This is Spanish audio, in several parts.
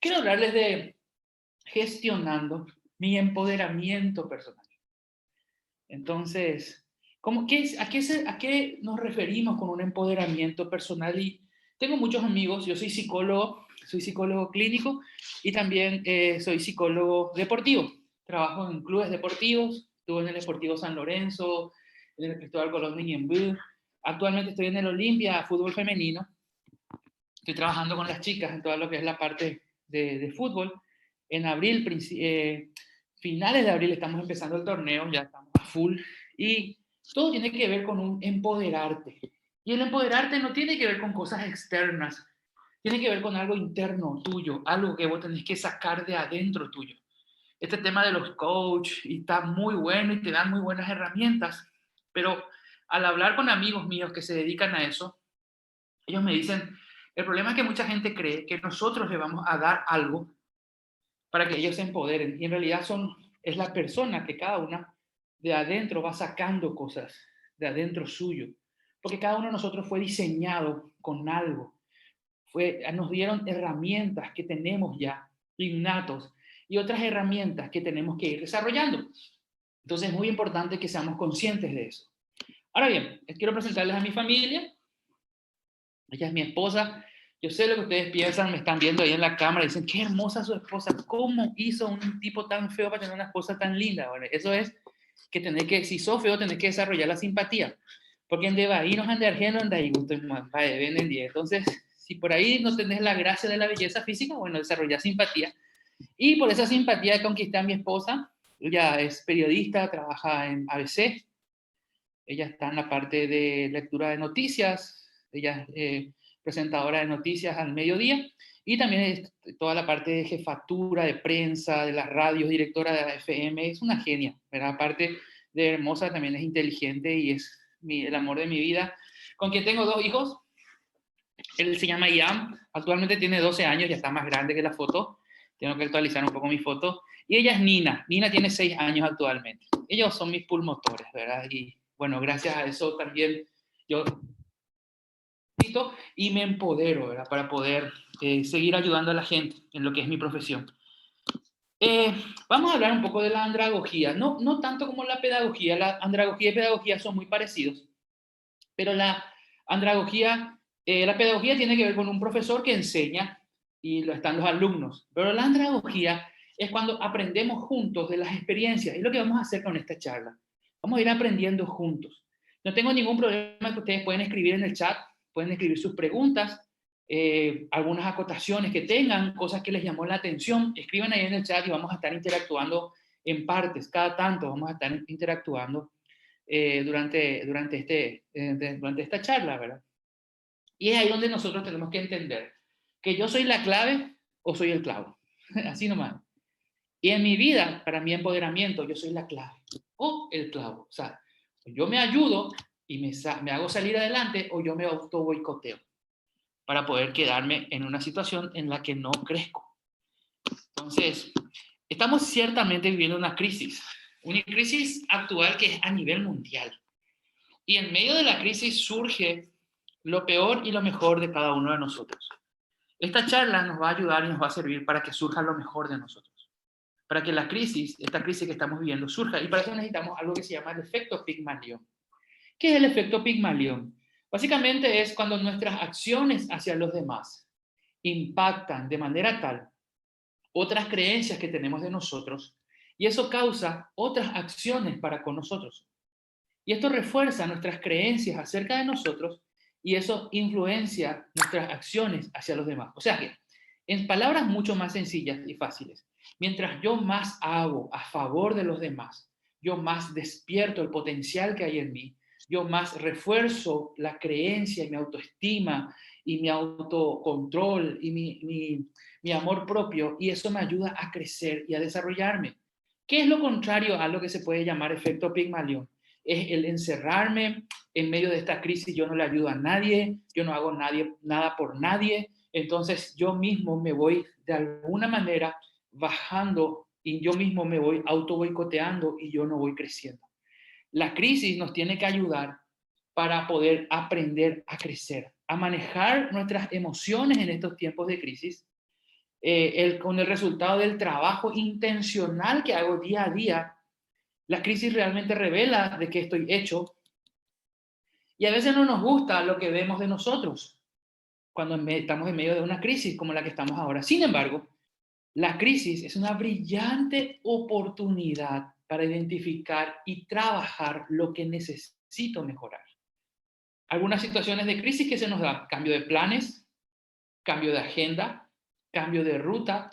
quiero hablarles de gestionando mi empoderamiento personal. Entonces, ¿a qué nos referimos con un empoderamiento personal? Y tengo muchos amigos, yo soy psicólogo clínico y también soy psicólogo deportivo. Trabajo en clubes deportivos, estuve en el Deportivo San Lorenzo, en el Cristóbal Colón de Ñemby. Actualmente estoy en el Olimpia, fútbol femenino. Estoy trabajando con las chicas en todo lo que es la parte de fútbol. En abril, finales de abril, estamos empezando el torneo, ya estamos a full. Y todo tiene que ver con un empoderarte. Y el empoderarte no tiene que ver con cosas externas, tiene que ver con algo interno tuyo, algo que vos tenés que sacar de adentro tuyo. Este tema de los coaches está muy bueno y te dan muy buenas herramientas, pero al hablar con amigos míos que se dedican a eso, ellos me dicen, el problema es que mucha gente cree que nosotros le vamos a dar algo para que ellos se empoderen. Y en realidad es la persona que cada una de adentro va sacando cosas de adentro suyo. Porque cada uno de nosotros fue diseñado con algo. Nos dieron herramientas que tenemos ya innatos y otras herramientas que tenemos que ir desarrollando. Entonces es muy importante que seamos conscientes de eso. Ahora bien, quiero presentarles a mi familia. Ella es mi esposa. Yo sé lo que ustedes piensan, me están viendo ahí en la cámara y dicen, qué hermosa su esposa, ¿cómo hizo un tipo tan feo para tener una esposa tan linda? Bueno, eso es que si sos feo, tenés que desarrollar la simpatía. Porque en ahí nos ande argeno, anda ahí gusto ven en día. Entonces, si por ahí no tenés la gracia de la belleza física, bueno, desarrollar simpatía. Y por esa simpatía conquisté a mi esposa. Ella es periodista, trabaja en ABC. Ella está en la parte de lectura de noticias. Ella es presentadora de noticias al mediodía. Y también es toda la parte de jefatura de prensa, de las radios, directora de la FM. Es una genia, ¿verdad? Aparte de hermosa, también es inteligente y es el amor de mi vida. Con quien tengo 2 hijos. Él se llama Ian. Actualmente tiene 12 años, ya está más grande que la foto. Tengo que actualizar un poco mi foto. Y ella es Nina. Nina tiene 6 años actualmente. Ellos son mis pulmotores, ¿verdad? Y bueno, gracias a eso también yo y me empodero, ¿verdad? Para poder seguir ayudando a la gente en lo que es mi profesión. Vamos a hablar un poco de la andragogía, no tanto como la pedagogía. La andragogía y pedagogía son muy parecidos, pero la andragogía, la pedagogía tiene que ver con un profesor que enseña y están los alumnos, pero la andragogía es cuando aprendemos juntos de las experiencias. Es lo que vamos a hacer con esta charla. Vamos a ir aprendiendo juntos. No tengo ningún problema que ustedes pueden escribir en el chat, pueden escribir sus preguntas, algunas acotaciones que tengan, cosas que les llamó la atención, escriban ahí en el chat y vamos a estar interactuando en partes, cada tanto vamos a estar interactuando durante esta charla, ¿verdad? Y es ahí donde nosotros tenemos que entender que yo soy la clave o soy el clavo, así nomás. Y en mi vida, para mi empoderamiento, yo soy la clave o el clavo. O sea, yo me ayudo y me hago salir adelante o yo me auto boicoteo para poder quedarme en una situación en la que no crezco. Entonces, estamos ciertamente viviendo una crisis actual que es a nivel mundial. Y en medio de la crisis surge lo peor y lo mejor de cada uno de nosotros. Esta charla nos va a ayudar y nos va a servir para que surja lo mejor de nosotros. Para que esta crisis que estamos viviendo surja. Y para eso necesitamos algo que se llama el efecto Pigmalión. ¿Qué es el efecto Pigmalión? Básicamente es cuando nuestras acciones hacia los demás impactan de manera tal otras creencias que tenemos de nosotros y eso causa otras acciones para con nosotros. Y esto refuerza nuestras creencias acerca de nosotros y eso influencia nuestras acciones hacia los demás. O sea que, en palabras mucho más sencillas y fáciles, mientras yo más hago a favor de los demás, yo más despierto el potencial que hay en mí, yo más refuerzo la creencia y mi autoestima y mi autocontrol y mi amor propio, y eso me ayuda a crecer y a desarrollarme. ¿Qué es lo contrario a lo que se puede llamar efecto Pigmalión? Es el encerrarme en medio de esta crisis. Yo no le ayudo a nadie, yo no hago nada por nadie, entonces yo mismo me voy de alguna manera bajando y yo mismo me voy auto boicoteando y yo no voy creciendo. La crisis nos tiene que ayudar para poder aprender a crecer, a manejar nuestras emociones en estos tiempos de crisis, con el resultado del trabajo intencional que hago día a día, la crisis realmente revela de qué estoy hecho. Y a veces no nos gusta lo que vemos de nosotros cuando estamos en medio de una crisis como la que estamos ahora. Sin embargo, la crisis es una brillante oportunidad para identificar y trabajar lo que necesito mejorar. Algunas situaciones de crisis que se nos da: cambio de planes, cambio de agenda, cambio de ruta,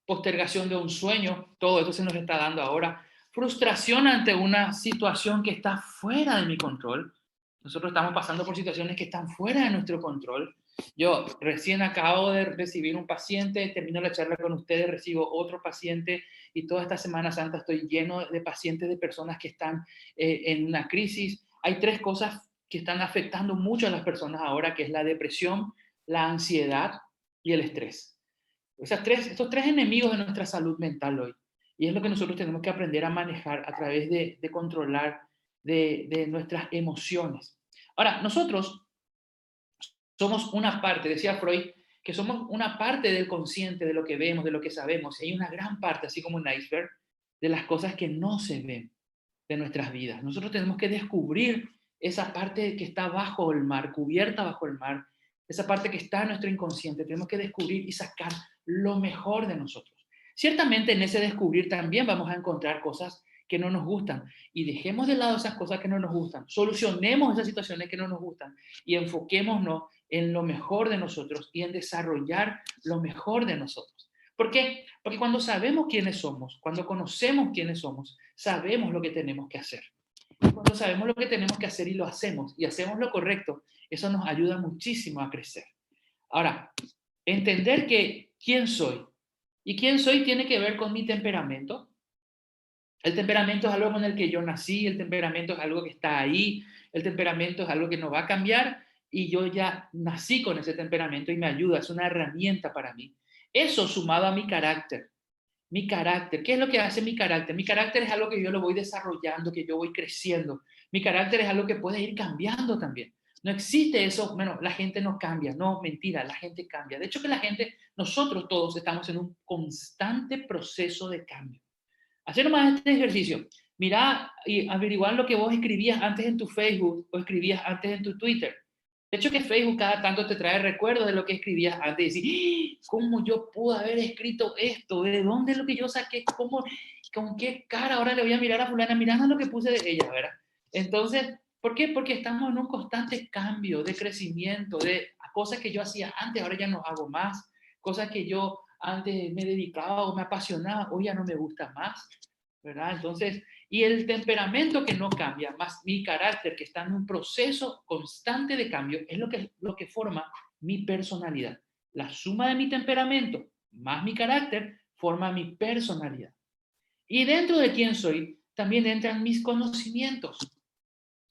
postergación de un sueño. Todo esto se nos está dando ahora. Frustración ante una situación que está fuera de mi control. Nosotros estamos pasando por situaciones que están fuera de nuestro control. Yo recién acabo de recibir un paciente, termino la charla con ustedes, recibo otro paciente, y toda esta Semana Santa estoy lleno de pacientes, de personas que están en una crisis. Hay tres cosas que están afectando mucho a las personas ahora, que es la depresión, la ansiedad y el estrés. Estos tres enemigos de nuestra salud mental hoy. Y es lo que nosotros tenemos que aprender a manejar a través de controlar de nuestras emociones. Ahora, nosotros somos una parte, decía Freud, que somos una parte del consciente, de lo que vemos, de lo que sabemos. Y hay una gran parte, así como un iceberg, de las cosas que no se ven de nuestras vidas. Nosotros tenemos que descubrir esa parte que está bajo el mar, cubierta bajo el mar, esa parte que está en nuestro inconsciente. Tenemos que descubrir y sacar lo mejor de nosotros. Ciertamente en ese descubrir también vamos a encontrar cosas que no nos gustan, y dejemos de lado esas cosas que no nos gustan, solucionemos esas situaciones que no nos gustan y enfoquémonos en lo mejor de nosotros y en desarrollar lo mejor de nosotros. ¿Por qué? Porque cuando sabemos quiénes somos, cuando conocemos quiénes somos, sabemos lo que tenemos que hacer. Cuando sabemos lo que tenemos que hacer y lo hacemos, y hacemos lo correcto, eso nos ayuda muchísimo a crecer. Ahora, entender que quién soy, y quién soy tiene que ver con mi temperamento. El temperamento es algo con el que yo nací, el temperamento es algo que está ahí, el temperamento es algo que no va a cambiar, y yo ya nací con ese temperamento y me ayuda, es una herramienta para mí. Eso sumado a mi carácter. Mi carácter, ¿qué es lo que hace mi carácter? Mi carácter es algo que yo lo voy desarrollando, que yo voy creciendo. Mi carácter es algo que puede ir cambiando también. No existe eso, bueno, la gente no cambia, no, mentira, la gente cambia. De hecho que la gente, nosotros todos estamos en un constante proceso de cambio. Hacer más este ejercicio. Mira y averiguar lo que vos escribías antes en tu Facebook o escribías antes en tu Twitter. De hecho que Facebook cada tanto te trae recuerdos de lo que escribías antes y decís: ¿cómo yo pude haber escrito esto? ¿De dónde es lo que yo saqué? ¿Cómo, con qué cara ahora le voy a mirar a fulana? Mirando lo que puse de ella, ¿verdad? Entonces, ¿por qué? Porque estamos en un constante cambio, de crecimiento, de cosas que yo hacía antes, ahora ya no hago más. Cosas que yo antes me dedicaba o me apasionaba, hoy ya no me gusta más, ¿verdad? Entonces, y el temperamento que no cambia, más mi carácter que está en un proceso constante de cambio, es lo que forma mi personalidad. La suma de mi temperamento más mi carácter forma mi personalidad. Y dentro de quién soy, también entran mis conocimientos.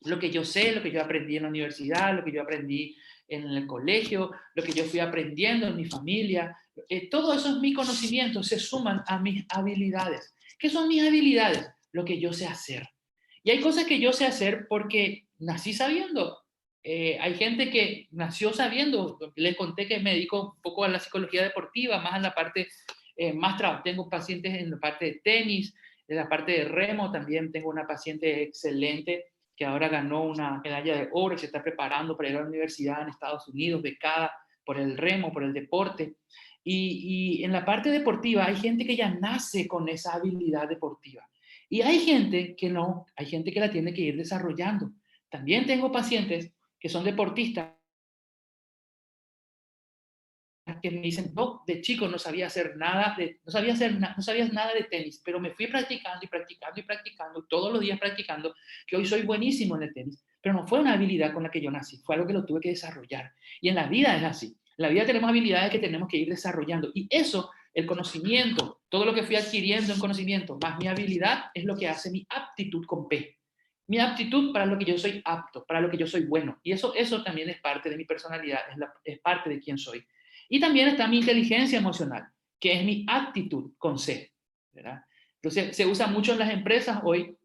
Lo que yo sé, lo que yo aprendí en la universidad, lo que yo aprendí en el colegio, lo que yo fui aprendiendo en mi familia, todos esos mis conocimientos se suman a mis habilidades. ¿Qué son mis habilidades? Lo que yo sé hacer. Y hay cosas que yo sé hacer porque nací sabiendo. Hay gente que nació sabiendo. Les conté que me dedico un poco a la psicología deportiva, más en la parte, tengo pacientes en la parte de tenis, en la parte de remo también tengo una paciente excelente que ahora ganó una medalla de oro y se está preparando para ir a la universidad en Estados Unidos, becada por el remo, por el deporte. Y en la parte deportiva hay gente que ya nace con esa habilidad deportiva. Y hay gente que no, hay gente que la tiene que ir desarrollando. También tengo pacientes que son deportistas que me dicen: no, de chico no sabía hacer nada, no sabía nada de tenis, pero me fui practicando y practicando y practicando, todos los días practicando, que hoy soy buenísimo en el tenis. Pero no fue una habilidad con la que yo nací, fue algo que lo tuve que desarrollar. Y en la vida es así. En la vida tenemos habilidades que tenemos que ir desarrollando. Y eso, el conocimiento, todo lo que fui adquiriendo en conocimiento, más mi habilidad, es lo que hace mi aptitud con P. Mi aptitud para lo que yo soy apto, para lo que yo soy bueno. Y eso también es parte de mi personalidad, es parte de quién soy. Y también está mi inteligencia emocional, que es mi actitud con C, ¿verdad? Entonces, se usa mucho en las empresas hoy,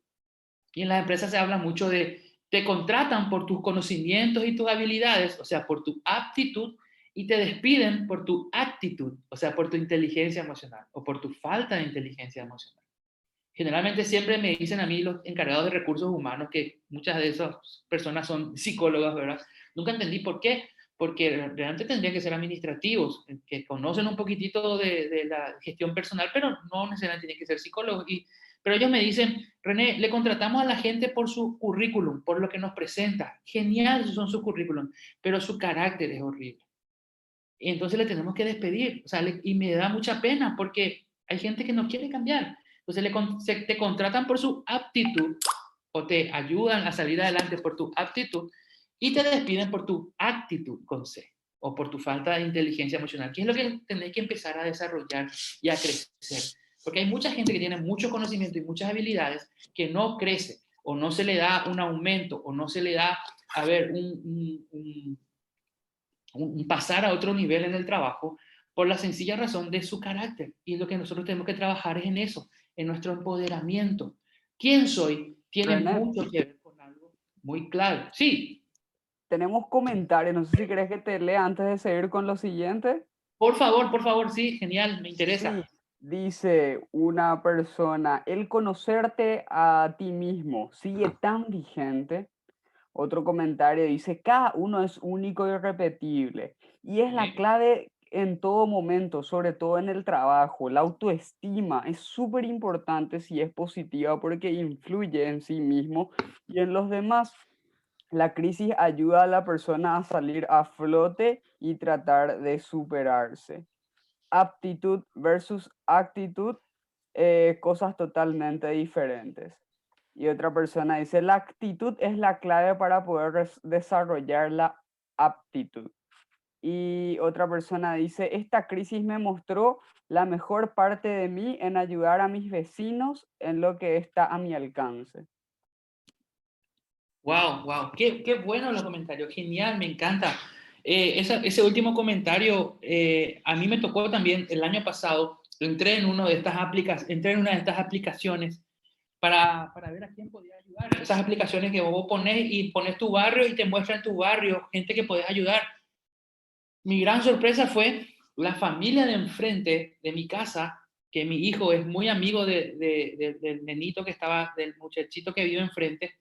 y en las empresas se habla mucho de, te contratan por tus conocimientos y tus habilidades, o sea, por tu aptitud, y te despiden por tu actitud, o sea, por tu inteligencia emocional o por tu falta de inteligencia emocional. Generalmente siempre me dicen a mí los encargados de recursos humanos, que muchas de esas personas son psicólogos, ¿verdad? Nunca entendí por qué, porque realmente tendrían que ser administrativos, que conocen un poquitito de la gestión personal, pero no necesariamente tienen que ser psicólogos. Pero ellos me dicen, René, le contratamos a la gente por su currículum, por lo que nos presenta. Genial son sus currículum, pero su carácter es horrible. Y entonces le tenemos que despedir. O sea, y me da mucha pena porque hay gente que no quiere cambiar. Entonces te contratan por su aptitud o te ayudan a salir adelante por tu aptitud y te despiden por tu actitud con C o por tu falta de inteligencia emocional, que es lo que tenés que empezar a desarrollar y a crecer. Porque hay mucha gente que tiene mucho conocimiento y muchas habilidades que no crece o no se le da un aumento o no se le da, a ver, un pasar a otro nivel en el trabajo por la sencilla razón de su carácter. Y lo que nosotros tenemos que trabajar es en eso, en nuestro empoderamiento. ¿Quién soy? Tiene René, mucho que ver con algo muy claro. Sí, tenemos comentarios, no sé si crees que te lea antes de seguir con lo siguiente. por favor, sí, genial, me Sí, interesa. dice una persona, el conocerte a ti mismo sigue tan vigente. Otro comentario dice, cada uno es único y irrepetible y es la Sí. clave en todo momento, sobre todo en el trabajo. La autoestima es súper importante si es positiva porque influye en sí mismo y en los demás. La crisis ayuda a la persona a salir a flote y tratar de superarse. Aptitud versus actitud, cosas totalmente diferentes. Y otra persona dice, la actitud es la clave para poder desarrollar la aptitud. Y otra persona dice, esta crisis me mostró la mejor parte de mí en ayudar a mis vecinos en lo que está a mi alcance. Wow, wow, qué bueno los comentarios, genial, me encanta. Ese último comentario, a mí me tocó también el año pasado, entré en una de estas aplicaciones para ver a quién podía ayudar. Esas aplicaciones que vos pones y pones tu barrio y te muestra en tu barrio gente que podés ayudar. Mi gran sorpresa fue la familia de enfrente de mi casa, que mi hijo es muy amigo del nenito que estaba, del muchachito que vive enfrente,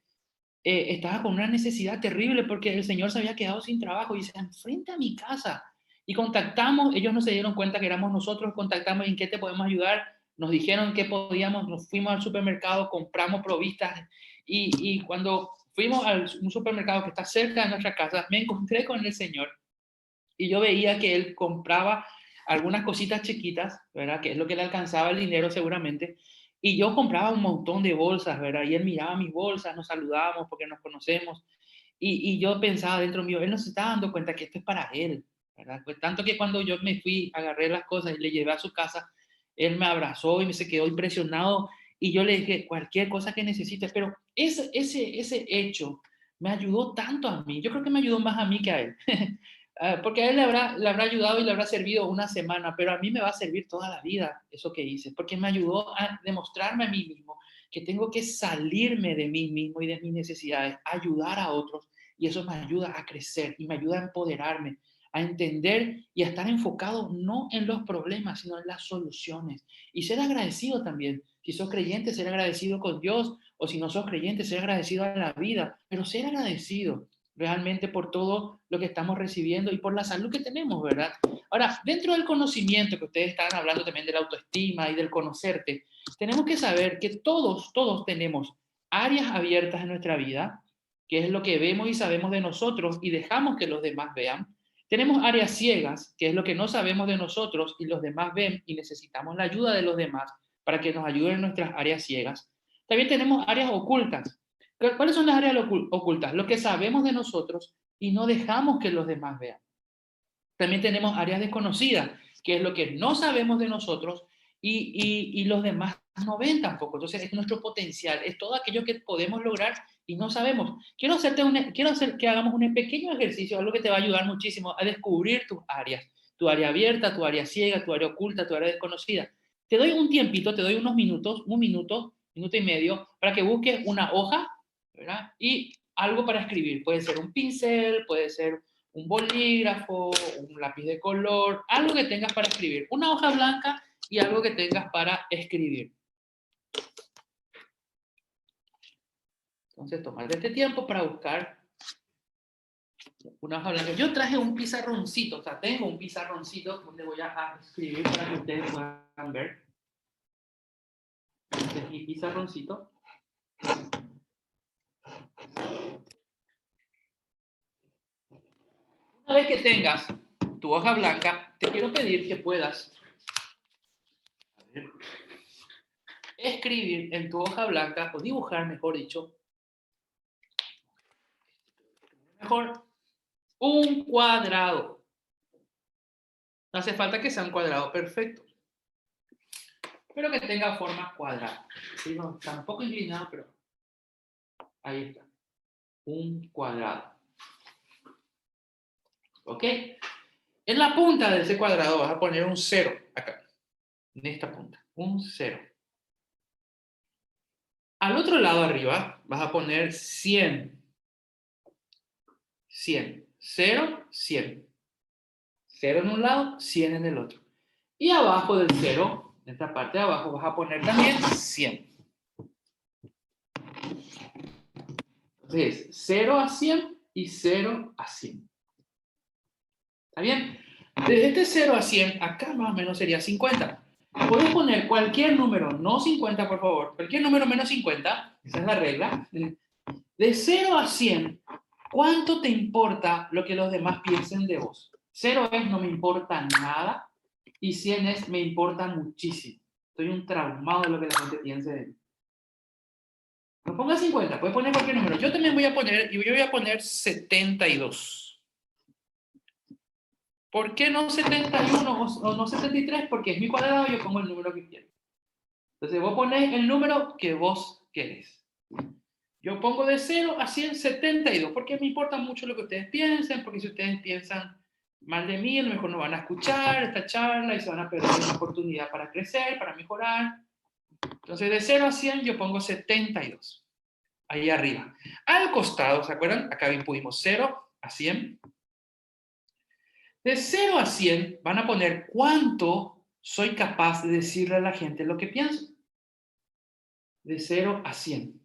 estaba con una necesidad terrible porque el señor se había quedado sin trabajo y se enfrente a mi casa. Y contactamos, ellos no se dieron cuenta que éramos nosotros, contactamos en qué te podemos ayudar, nos dijeron que podíamos, nos fuimos al supermercado, compramos provistas y cuando fuimos a un supermercado que está cerca de nuestra casa, me encontré con el señor y yo veía que él compraba algunas cositas chiquitas, ¿verdad? Que es lo que le alcanzaba el dinero seguramente. Y yo compraba un montón de bolsas, ¿verdad? Y él miraba mis bolsas, nos saludábamos porque nos conocemos. Y yo pensaba dentro mío, él no se está dando cuenta que esto es para él, ¿verdad? Pues tanto que cuando yo me fui, agarré las cosas y le llevé a su casa, él me abrazó y me se quedó impresionado. Y yo le dije, cualquier cosa que necesites. Pero ese hecho me ayudó tanto a mí. Yo creo que me ayudó más a mí que a él. Porque a él le habrá ayudado y le habrá servido una semana, pero a mí me va a servir toda la vida eso que hice, porque me ayudó a demostrarme a mí mismo que tengo que salirme de mí mismo y de mis necesidades, ayudar a otros, y eso me ayuda a crecer y me ayuda a empoderarme, a entender y a estar enfocado no en los problemas, sino en las soluciones. Y ser agradecido también. Si sos creyente, ser agradecido con Dios, o si no sos creyente, ser agradecido a la vida, pero ser agradecido realmente por todo lo que estamos recibiendo y por la salud que tenemos, ¿verdad? Ahora, dentro del conocimiento que ustedes están hablando también de la autoestima y del conocerte, tenemos que saber que todos tenemos áreas abiertas en nuestra vida, que es lo que vemos y sabemos de nosotros y dejamos que los demás vean. Tenemos áreas ciegas, que es lo que no sabemos de nosotros y los demás ven y necesitamos la ayuda de los demás para que nos ayuden en nuestras áreas ciegas. También tenemos áreas ocultas. ¿Cuáles son las áreas ocultas? Lo que sabemos de nosotros y no dejamos que los demás vean. También tenemos áreas desconocidas, que es lo que no sabemos de nosotros y los demás no ven tampoco. Entonces es nuestro potencial, es todo aquello que podemos lograr y no sabemos. Quiero hacer que hagamos un pequeño ejercicio, algo que te va a ayudar muchísimo a descubrir tus áreas, tu área abierta, tu área ciega, tu área oculta, tu área desconocida. Te doy un tiempito, te doy unos minutos, un minuto, minuto y medio, para que busques una hoja, ¿verdad? Y algo para escribir. Puede ser un pincel, puede ser un bolígrafo, un lápiz de color, algo que tengas para escribir, una hoja blanca y algo que tengas para escribir. Entonces, tomate este tiempo para buscar una hoja blanca. Yo traje un pizarroncito, o sea, tengo un pizarroncito donde voy a escribir para que ustedes puedan ver. Este es mi pizarroncito. Una vez que tengas tu hoja blanca, te quiero pedir que puedas escribir en tu hoja blanca, o dibujar, mejor dicho, un cuadrado. No hace falta que sea un cuadrado perfecto, pero que tenga forma cuadrada. ¿Sí? No, está un poco inclinado, pero ahí está. Un cuadrado. ¿Ok? En la punta de ese cuadrado vas a poner un 0 acá. En esta punta. Un 0. Al otro lado arriba vas a poner 100. 100. 0, 100. 0 en un lado, 100 en el otro. Y abajo del 0, en esta parte de abajo, vas a poner también 100. Entonces, 0 a 100 y 0 a 100. ¿Está bien? Desde este 0 a 100, acá más o menos sería 50. Puedes poner cualquier número, no 50 por favor, cualquier número menos 50, esa es la regla. De 0 a 100, ¿cuánto te importa lo que los demás piensen de vos? 0 es no me importa nada y 100 es me importa muchísimo. Estoy un traumado de lo que la gente piense de mí. No pongas 50, puedes poner cualquier número. Yo también voy a poner, y yo voy a poner 72. ¿Por qué no 71 o no 73? Porque es mi cuadrado y yo pongo el número que quiero. Entonces vos ponés el número que vos querés. Yo pongo de 0 a 172, porque me importa mucho lo que ustedes piensen, porque si ustedes piensan mal de mí, a lo mejor no van a escuchar esta charla y se van a perder una oportunidad para crecer, para mejorar. Entonces de 0 a 100 yo pongo 72. Ahí arriba. Al costado, ¿se acuerdan? Acá bien pusimos 0 a 100. De 0 a 100 van a poner cuánto soy capaz de decirle a la gente lo que pienso. De 0 a 100.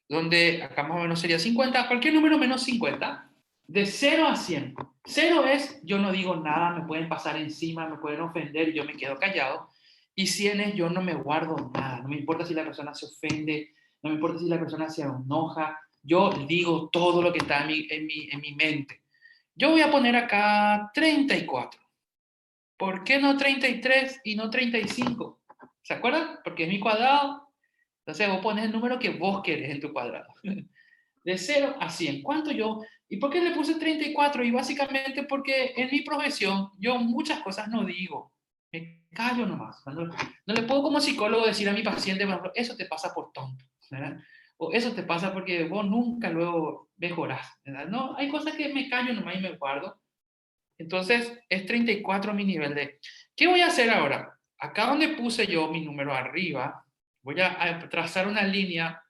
Donde acá más o menos sería 50, cualquier número menos 50. De 0 a 100. 0 es yo no digo nada, me pueden pasar encima, me pueden ofender y yo me quedo callado. Y 100 es yo no me guardo nada, no me importa si la persona se ofende, no me importa si la persona se enoja, yo digo todo lo que está en mi mente. Yo voy a poner acá 34. ¿Por qué no 33 y no 35? ¿Se acuerdan? Porque es mi cuadrado. Entonces vos pones el número que vos querés en tu cuadrado. De 0 a 100. ¿Cuánto yo? ¿Y por qué le puse 34? Y básicamente porque en mi profesión yo muchas cosas no digo. Me callo nomás. No le puedo como psicólogo decir a mi paciente, bueno, eso te pasa por tonto. ¿Verdad? O eso te pasa porque vos nunca luego mejorás. ¿Verdad? No, hay cosas que me callo nomás y me guardo. Entonces, es 34 mi nivel de... ¿Qué voy a hacer ahora? Acá donde puse yo mi número arriba, voy a trazar una línea,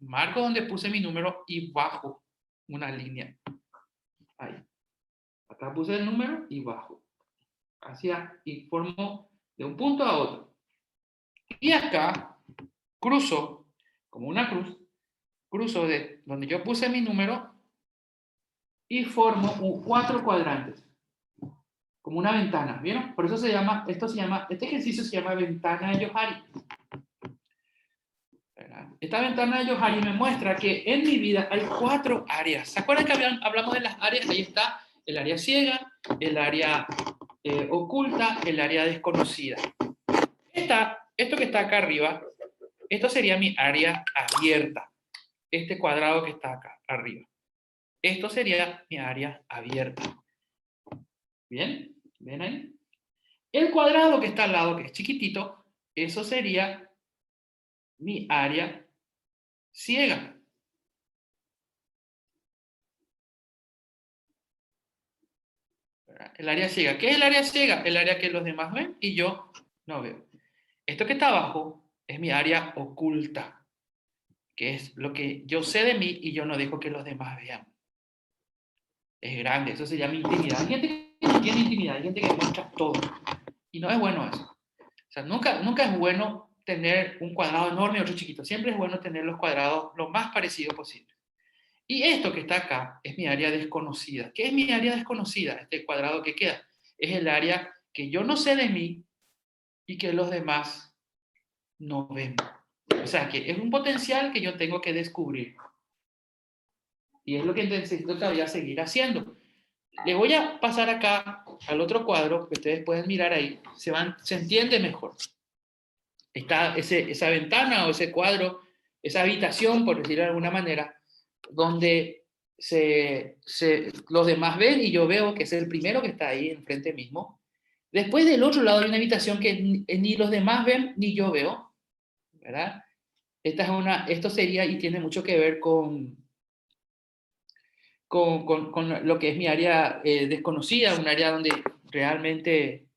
marco donde puse mi número y bajo una línea. Ahí. Acá puse el número y bajo. Hacia, y formo de un punto a otro. Y acá cruzo, como una cruz, cruzo de donde yo puse mi número y formo 4 cuadrantes. Como una ventana, ¿vieron? Por eso este ejercicio se llama ventana de Johari. Esta ventana de Johari me muestra que en mi vida hay 4 áreas. ¿Se acuerdan que hablamos de las áreas? Ahí está el área ciega, el área oculta, el área desconocida. Esto que está acá arriba, esto sería mi área abierta. Este cuadrado que está acá arriba. Esto sería mi área abierta. ¿Bien? ¿Ven ahí? El cuadrado que está al lado, que es chiquitito, eso sería mi área ciega. El área ciega. ¿Qué es el área ciega? El área que los demás ven y yo no veo. Esto que está abajo es mi área oculta, que es lo que yo sé de mí y yo no dejo que los demás vean. es grande, eso se llama intimidad. Hay gente que no tiene intimidad, hay gente que muestra todo. Y no es bueno eso. O sea, nunca es bueno tener un cuadrado enorme y otro chiquito. Siempre es bueno tener los cuadrados lo más parecido posible. Y esto que está acá es mi área desconocida. ¿Qué es mi área desconocida? Este cuadrado que queda. Es el área que yo no sé de mí y que los demás no ven. O sea, que es un potencial que yo tengo que descubrir. Y es lo que necesito todavía seguir haciendo. Le voy a pasar acá al otro cuadro que ustedes pueden mirar ahí. Se entiende mejor. Está esa ventana o ese cuadro, esa habitación, por decirlo de alguna manera, donde los demás ven y yo veo que es el primero que está ahí enfrente mismo. Después del otro lado hay una habitación que ni los demás ven ni yo veo, ¿verdad? Esto sería y tiene mucho que ver con lo que es mi área desconocida, un área donde realmente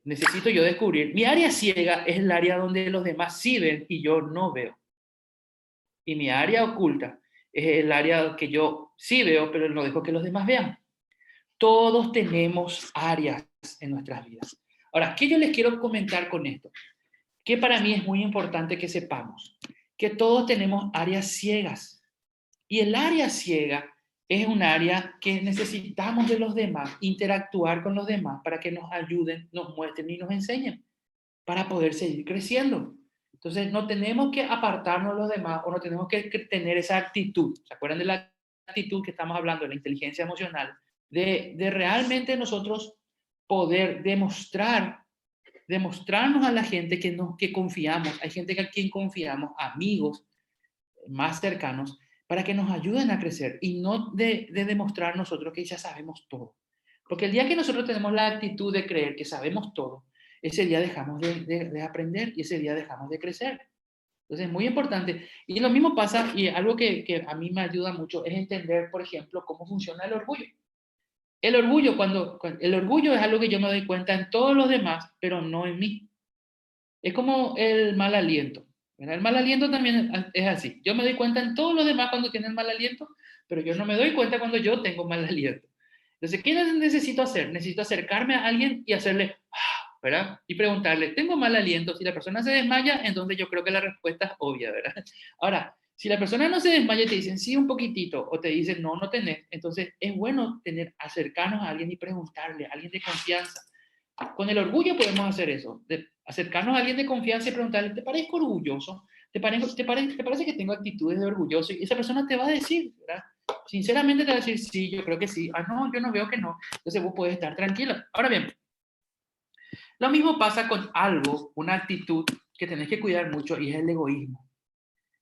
necesito yo descubrir. Mi área ciega es el área donde los demás sí ven y yo no veo. Y mi área oculta es el área que yo sí veo, pero no dejo que los demás vean. Todos tenemos áreas en nuestras vidas. Ahora, ¿qué yo les quiero comentar con esto? Que para mí es muy importante que sepamos que todos tenemos áreas ciegas. Y el área ciega es un área que necesitamos de los demás, interactuar con los demás para que nos ayuden, nos muestren y nos enseñen para poder seguir creciendo. Entonces, no tenemos que apartarnos de los demás o no tenemos que tener esa actitud. ¿Se acuerdan de la actitud que estamos hablando, de la inteligencia emocional? De realmente nosotros poder demostrarnos a la gente que confiamos. Hay gente a quien confiamos, amigos más cercanos, para que nos ayuden a crecer y no de demostrar nosotros que ya sabemos todo. Porque el día que nosotros tenemos la actitud de creer que sabemos todo, ese día dejamos de aprender y ese día dejamos de crecer. Entonces es muy importante. Y lo mismo pasa, y algo que a mí me ayuda mucho, es entender, por ejemplo, cómo funciona el orgullo. El orgullo es algo que yo me doy cuenta en todos los demás, pero no en mí. Es como el mal aliento. ¿Verdad? El mal aliento también es así. Yo me doy cuenta en todos los demás cuando tienen mal aliento, pero yo no me doy cuenta cuando yo tengo mal aliento. Entonces, ¿qué necesito hacer? Necesito acercarme a alguien y hacerle, ¿verdad? Y preguntarle, ¿tengo mal aliento? Si la persona se desmaya, entonces yo creo que la respuesta es obvia, ¿verdad? Ahora, si la persona no se desmaya y te dicen sí un poquitito o te dicen no, no tenés, entonces es bueno acercarnos a alguien y preguntarle, a alguien de confianza. Con el orgullo podemos hacer eso, de acercarnos a alguien de confianza y preguntarle, ¿te parezco orgulloso? ¿Te parece que tengo actitudes de orgulloso? Y esa persona te va a decir, ¿verdad? Sinceramente te va a decir, sí, yo creo que sí. Ah, no, yo no veo que no. Entonces vos puedes estar tranquilo. Ahora bien, lo mismo pasa con algo, una actitud que tenés que cuidar mucho y es el egoísmo.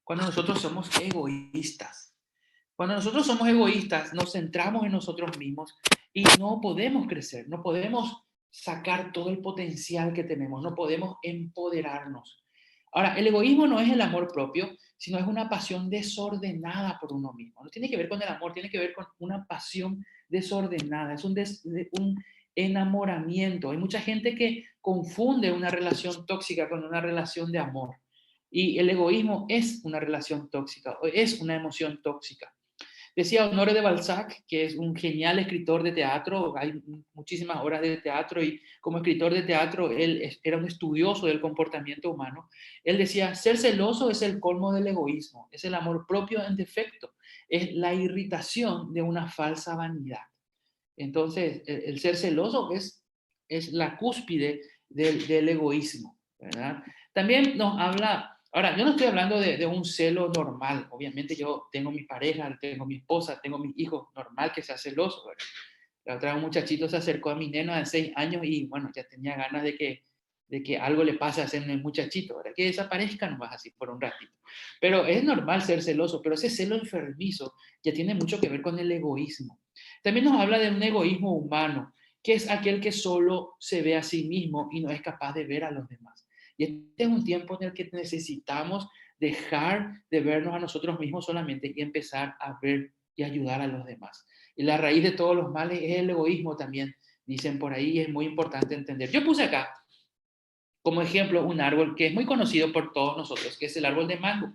Cuando nosotros somos egoístas. Cuando nosotros somos egoístas, nos centramos en nosotros mismos y no podemos crecer, no podemos sacar todo el potencial que tenemos, no podemos empoderarnos. Ahora, el egoísmo no es el amor propio, sino es una pasión desordenada por uno mismo. No tiene que ver con el amor, tiene que ver con una pasión desordenada, es un enamoramiento. Hay mucha gente que confunde una relación tóxica con una relación de amor. Y el egoísmo es una relación tóxica, es una emoción tóxica. Decía Honoré de Balzac, que es un genial escritor de teatro, hay muchísimas obras de teatro y como escritor de teatro él era un estudioso del comportamiento humano. Él decía, ser celoso es el colmo del egoísmo, es el amor propio en defecto, es la irritación de una falsa vanidad. Entonces, el ser celoso es la cúspide del egoísmo, ¿verdad? También nos habla. Ahora, yo no estoy hablando de un celo normal. Obviamente yo tengo mi pareja, tengo mi esposa, tengo mis hijos. Normal que sea celoso, ¿verdad? La otra vez un muchachito se acercó a mi neno de 6 años y, bueno, ya tenía ganas de que algo le pase a ese muchachito, ¿verdad? Que desaparezca nomás así por un ratito. Pero es normal ser celoso, pero ese celo enfermizo ya tiene mucho que ver con el egoísmo. También nos habla de un egoísmo humano, que es aquel que solo se ve a sí mismo y no es capaz de ver a los demás. Y este es un tiempo en el que necesitamos dejar de vernos a nosotros mismos solamente y empezar a ver y ayudar a los demás. Y la raíz de todos los males es el egoísmo también, dicen por ahí, y es muy importante entender. Yo puse acá como ejemplo un árbol que es muy conocido por todos nosotros, que es el árbol de mango.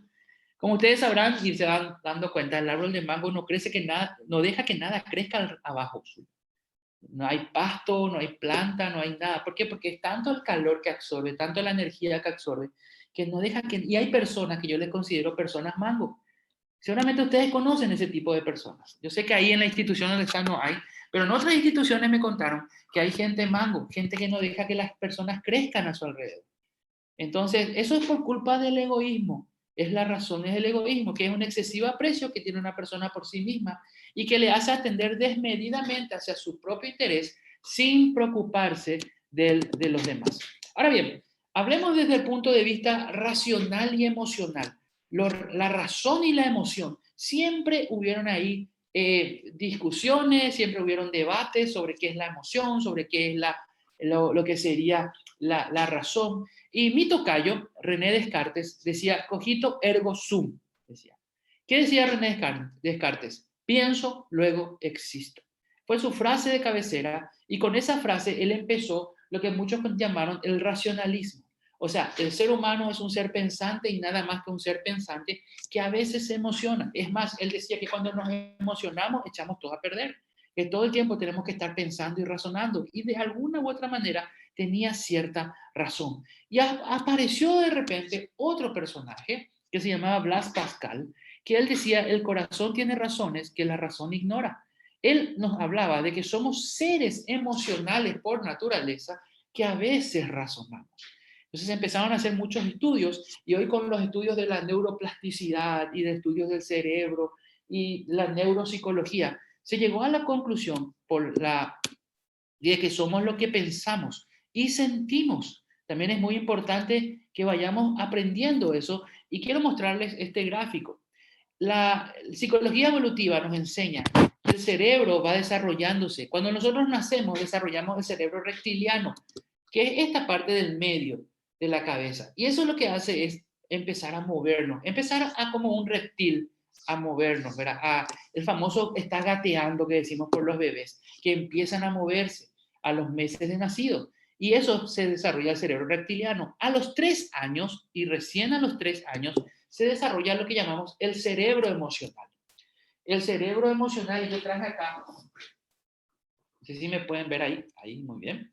Como ustedes sabrán y se van dando cuenta, el árbol de mango no crece que nada, no deja que nada crezca abajo suyo. No hay pasto, no hay planta, no hay nada. ¿Por qué? Porque es tanto el calor que absorbe, tanto la energía que absorbe, que no deja que... Y hay personas que yo les considero personas mango. Seguramente ustedes conocen ese tipo de personas. Yo sé que ahí en la institución donde están no hay, pero en otras instituciones me contaron que hay gente mango, gente que no deja que las personas crezcan a su alrededor. Entonces, eso es por culpa del egoísmo. Es la razón, es el egoísmo, que es un excesivo aprecio que tiene una persona por sí misma y que le hace atender desmedidamente hacia su propio interés sin preocuparse de los demás. Ahora bien, hablemos desde el punto de vista racional y emocional. La razón y la emoción. Siempre hubieron ahí discusiones, siempre hubieron debates sobre qué es la emoción, sobre qué es lo que sería la razón. Y mi tocayo, René Descartes, decía, cogito ergo sum. Decía. ¿Qué decía René Descartes? Pienso, luego existo. Fue su frase de cabecera y con esa frase él empezó lo que muchos llamaron el racionalismo. O sea, el ser humano es un ser pensante y nada más que un ser pensante que a veces se emociona. Es más, él decía que cuando nos emocionamos echamos todo a perder, que todo el tiempo tenemos que estar pensando y razonando y de alguna u otra manera tenía cierta razón. Y apareció de repente otro personaje que se llamaba Blas Pascal, que él decía, el corazón tiene razones que la razón ignora. Él nos hablaba de que somos seres emocionales por naturaleza que a veces razonamos. Entonces empezaron a hacer muchos estudios y hoy con los estudios de la neuroplasticidad y de estudios del cerebro y la neuropsicología, se llegó a la conclusión de que somos lo que pensamos y sentimos. También es muy importante que vayamos aprendiendo eso y quiero mostrarles este gráfico. La psicología evolutiva nos enseña que el cerebro va desarrollándose. Cuando nosotros nacemos, desarrollamos el cerebro reptiliano, que es esta parte del medio de la cabeza. Y eso lo que hace es empezar a movernos, empezar a como un reptil a movernos, ¿verdad? El famoso está gateando que decimos por los bebés, que empiezan a moverse a los meses de nacido. Y eso se desarrolla el cerebro reptiliano. A los 3 años, y recién a los 3 años, se desarrolla lo que llamamos el cerebro emocional. El cerebro emocional, yo traje acá, no sé si me pueden ver ahí muy bien.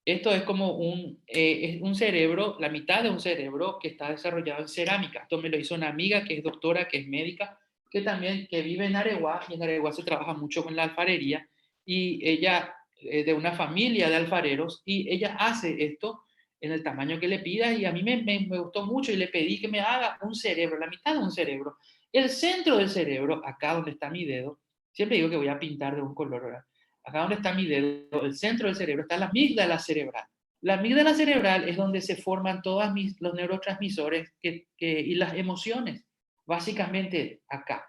Esto es como es un cerebro, la mitad de un cerebro que está desarrollado en cerámica. Esto me lo hizo una amiga que es doctora, que es médica, que también que vive en Areguá, y en Areguá se trabaja mucho con la alfarería, y ella es de una familia de alfareros, y ella hace esto en el tamaño que le pida, y a mí me gustó mucho, y le pedí que me haga un cerebro, la mitad de un cerebro. El centro del cerebro, acá donde está mi dedo, siempre digo que voy a pintar de un color, ¿verdad? Acá donde está mi dedo, el centro del cerebro, está la amígdala cerebral. La amígdala cerebral es donde se forman todos los neurotransmisores y las emociones, básicamente acá.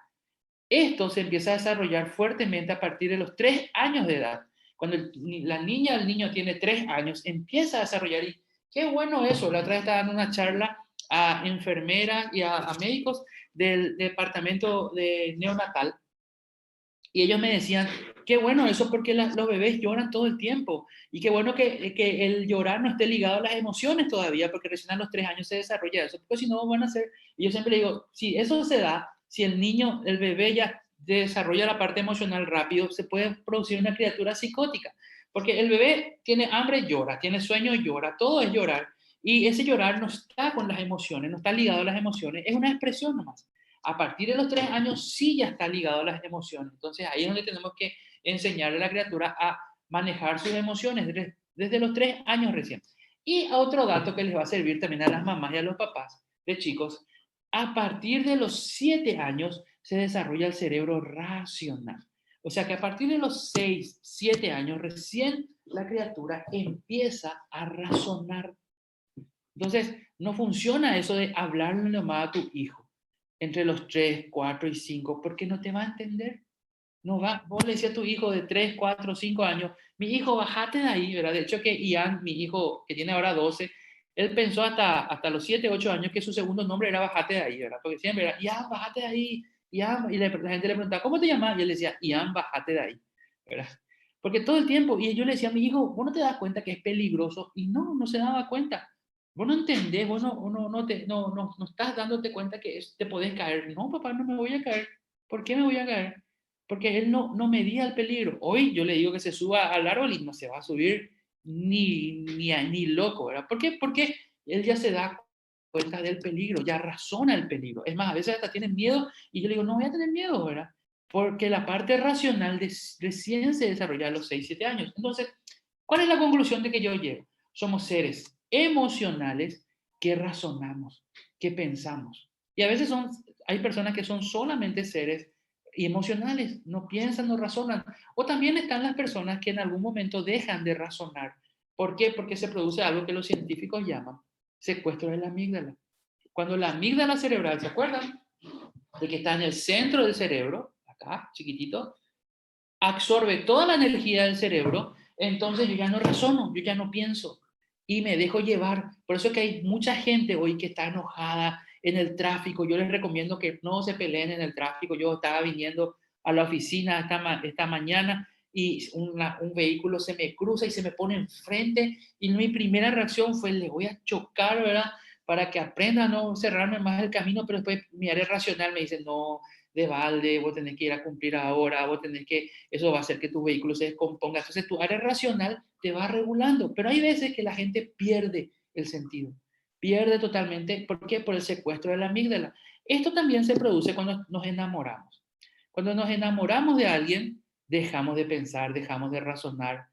Esto se empieza a desarrollar fuertemente a partir de los 3 años de edad. Cuando la niña o el niño tiene 3 años, empieza a desarrollar, y qué bueno eso. La otra vez estaba dando una charla a enfermeras y a médicos del departamento de neonatal, y ellos me decían, qué bueno eso porque los bebés lloran todo el tiempo. Y qué bueno que el llorar no esté ligado a las emociones todavía, porque recién a los 3 años se desarrolla eso. Porque si no, van a ser... Y yo siempre digo, si eso se da, si el niño, el bebé ya desarrolla la parte emocional rápido, se puede producir una criatura psicótica. Porque el bebé tiene hambre, llora, tiene sueño, llora, todo es llorar. Y ese llorar no está con las emociones, no está ligado a las emociones, es una expresión nomás. A partir de los 3 años sí ya está ligado a las emociones. Entonces ahí es donde tenemos que enseñarle a la criatura a manejar sus emociones desde los 3 años recién. Y otro dato que les va a servir también a las mamás y a los papás de chicos, a partir de los 7 años se desarrolla el cerebro racional. O sea que a partir de los 6, 7 años recién la criatura empieza a razonar. Entonces, no funciona eso de hablarle nomás a tu hijo entre los 3, 4 y 5, porque no te va a entender. No va, vos le decías a tu hijo de 3, 4, 5 años, mi hijo, bajate de ahí, ¿verdad? De hecho que Ian, mi hijo que tiene ahora 12, él pensó hasta los 7, 8 años que su segundo nombre era bajate de ahí, ¿verdad? Porque siempre era, Ian, bajate de ahí, Ian, y la gente le preguntaba, ¿cómo te llamas? Y él decía, Ian, bajate de ahí, ¿verdad? Porque todo el tiempo, y yo le decía a mi hijo, vos no te das cuenta que es peligroso, y no se daba cuenta. Vos no entendés, vos no estás dándote cuenta que te podés caer. No, papá, no me voy a caer. ¿Por qué me voy a caer? Porque él no medía el peligro. Hoy yo le digo que se suba al árbol y no se va a subir ni loco, ¿verdad? ¿Por qué? Porque él ya se da cuenta del peligro, ya razona el peligro. Es más, a veces hasta tiene miedo y yo le digo, no voy a tener miedo, ¿verdad? Porque la parte racional recién se desarrolla a los 6 7 años. Entonces, ¿cuál es la conclusión de que yo llego? Somos seres emocionales que razonamos, que pensamos. Y a veces hay personas que son solamente seres emocionales, no piensan, no razonan. O también están las personas que en algún momento dejan de razonar. ¿Por qué? Porque se produce algo que los científicos llaman secuestro de la amígdala. Cuando la amígdala cerebral, ¿se acuerdan? De que está en el centro del cerebro, acá, chiquitito, absorbe toda la energía del cerebro, entonces yo ya no razono, yo ya no pienso y me dejo llevar. Por eso es que hay mucha gente hoy que está enojada en el tráfico. Yo les recomiendo que no se peleen en el tráfico. Yo estaba viniendo a la oficina esta mañana y un vehículo se me cruza y se me pone enfrente y mi primera reacción fue, le voy a chocar, ¿verdad? Para que aprenda a no cerrarme más el camino, pero después mi área racional me dice, no, de balde, vos tenés que ir a cumplir ahora, vos tenés que, eso va a hacer que tu vehículo se descomponga. Entonces tu área racional te va regulando, pero hay veces que la gente pierde el sentido, pierde totalmente, ¿por qué? Por el secuestro de la amígdala. Esto también se produce cuando nos enamoramos. Cuando nos enamoramos de alguien, dejamos de pensar, dejamos de razonar.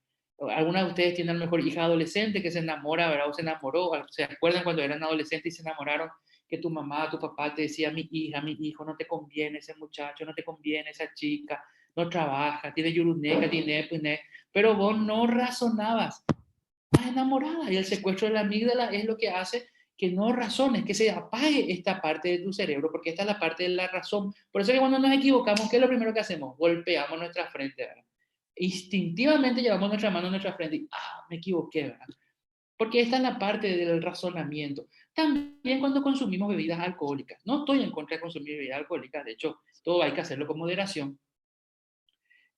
Algunas de ustedes tienen a lo mejor hija adolescente que se enamora, ¿verdad? O se enamoró, se acuerdan cuando eran adolescentes y se enamoraron, que tu mamá, tu papá te decía, mi hija, mi hijo, no te conviene ese muchacho, no te conviene esa chica, no trabaja, tiene yuruneca, tiene pene, pero vos no razonabas, estás enamorada y el secuestro de la amígdala es lo que hace que no razones, que se apague esta parte de tu cerebro, porque esta es la parte de la razón. Por eso es que cuando nos equivocamos, ¿qué es lo primero que hacemos? Golpeamos nuestra frente, ¿verdad? Instintivamente llevamos nuestra mano a nuestra frente y, me equivoqué, ¿verdad? Porque esta es la parte del razonamiento. También cuando consumimos bebidas alcohólicas. No estoy en contra de consumir bebidas alcohólicas, de hecho, todo hay que hacerlo con moderación.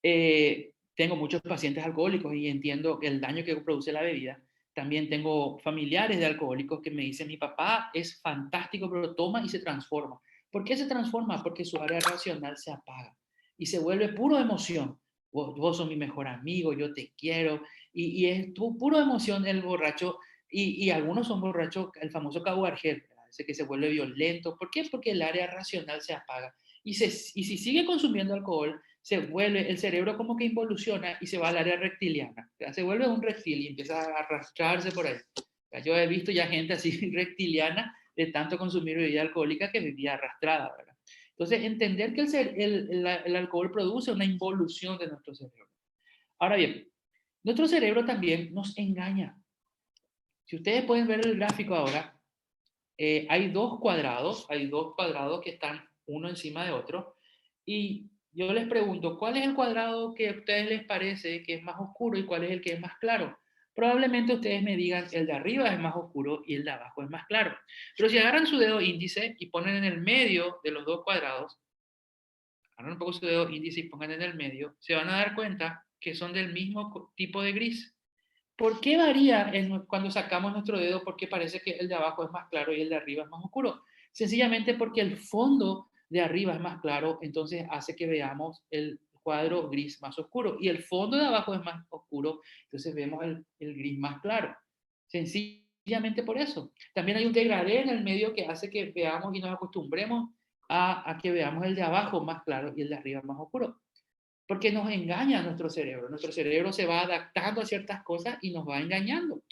Tengo muchos pacientes alcohólicos y entiendo el daño que produce la bebida. También tengo familiares de alcohólicos que me dicen, mi papá es fantástico, pero toma y se transforma. ¿Por qué se transforma? Porque su área racional se apaga y se vuelve puro emoción. Vos sos mi mejor amigo, yo te quiero, y es tu puro emoción el borracho, y algunos son borrachos, el famoso Cabo Argel, ese que se vuelve violento. ¿Por qué? Porque el área racional se apaga. Y si sigue consumiendo alcohol, se vuelve, el cerebro como que involuciona y se va al área reptiliana. Se vuelve un reptil y empieza a arrastrarse por ahí. Yo he visto ya gente así reptiliana de tanto consumir bebida alcohólica que vivía arrastrada, ¿verdad? Entonces, entender que el alcohol produce una involución de nuestro cerebro. Ahora bien, nuestro cerebro también nos engaña. Si ustedes pueden ver el gráfico ahora, hay dos cuadrados que están uno encima de otro, y yo les pregunto, ¿cuál es el cuadrado que a ustedes les parece que es más oscuro y cuál es el que es más claro? Probablemente ustedes me digan, el de arriba es más oscuro y el de abajo es más claro. Pero si agarran su dedo índice y ponen en el medio de los dos cuadrados, agarran un poco su dedo índice y pongan en el medio, se van a dar cuenta que son del mismo tipo de gris. ¿Por qué varía cuando sacamos nuestro dedo? Porque parece que el de abajo es más claro y el de arriba es más oscuro. Sencillamente porque el fondo de arriba es más claro, entonces hace que veamos el cuadro gris más oscuro. Y el fondo de abajo es más oscuro, entonces vemos el gris más claro. Sencillamente por eso. También hay un degradé en el medio que hace que veamos y nos acostumbremos a que veamos el de abajo más claro y el de arriba más oscuro, porque nos engaña nuestro cerebro. Nuestro cerebro se va adaptando a ciertas cosas y nos va engañando.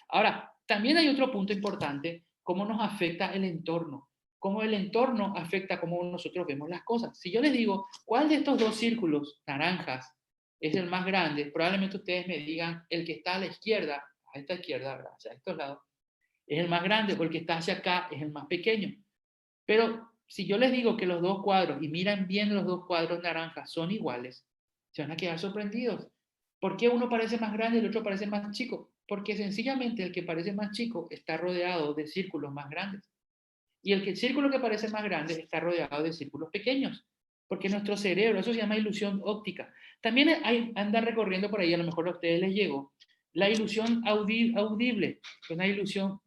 Ahora, también hay otro punto importante, cómo nos afecta el entorno, cómo el entorno afecta cómo nosotros vemos las cosas. Si yo les digo, ¿cuál de estos dos círculos naranjas es el más grande? Probablemente ustedes me digan, el que está a la izquierda, a esta izquierda, ¿verdad? O sea, a estos lados, es el más grande, o el que está hacia acá es el más pequeño. Pero si yo les digo que los dos cuadros, y miran bien los dos cuadros naranjas, son iguales, se van a quedar sorprendidos. ¿Por qué uno parece más grande y el otro parece más chico? Porque sencillamente el que parece más chico está rodeado de círculos más grandes. Y el círculo que parece más grande está rodeado de círculos pequeños. Porque nuestro cerebro, eso se llama ilusión óptica. También anda recorriendo por ahí, a lo mejor a ustedes les llegó, la ilusión audible, una ilusión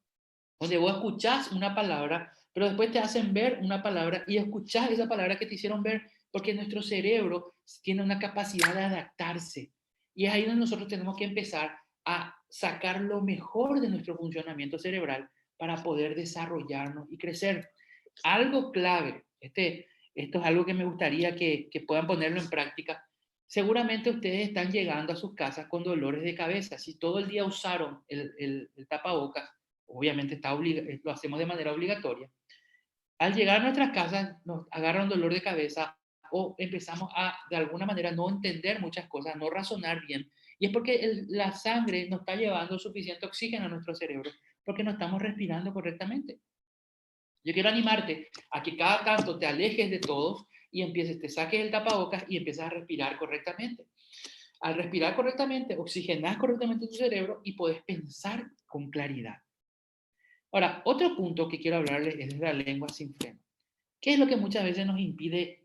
donde vos escuchás una palabra, pero después te hacen ver una palabra y escuchás esa palabra que te hicieron ver, porque nuestro cerebro tiene una capacidad de adaptarse. Y es ahí donde nosotros tenemos que empezar a sacar lo mejor de nuestro funcionamiento cerebral para poder desarrollarnos y crecer. Algo clave, esto es algo que me gustaría que puedan ponerlo en práctica. Seguramente ustedes están llegando a sus casas con dolores de cabeza. Si todo el día usaron el tapabocas, obviamente lo hacemos de manera obligatoria. Al llegar a nuestras casas nos agarra un dolor de cabeza o empezamos a, de alguna manera, no entender muchas cosas, no razonar bien. Y es porque la sangre no está llevando suficiente oxígeno a nuestro cerebro, porque no estamos respirando correctamente. Yo quiero animarte a que cada tanto te alejes de todos y empieces, te saques el tapabocas y empiezas a respirar correctamente. Al respirar correctamente, oxigenas correctamente tu cerebro y puedes pensar con claridad. Ahora, otro punto que quiero hablarles es de la lengua sin freno. ¿Qué es lo que muchas veces nos impide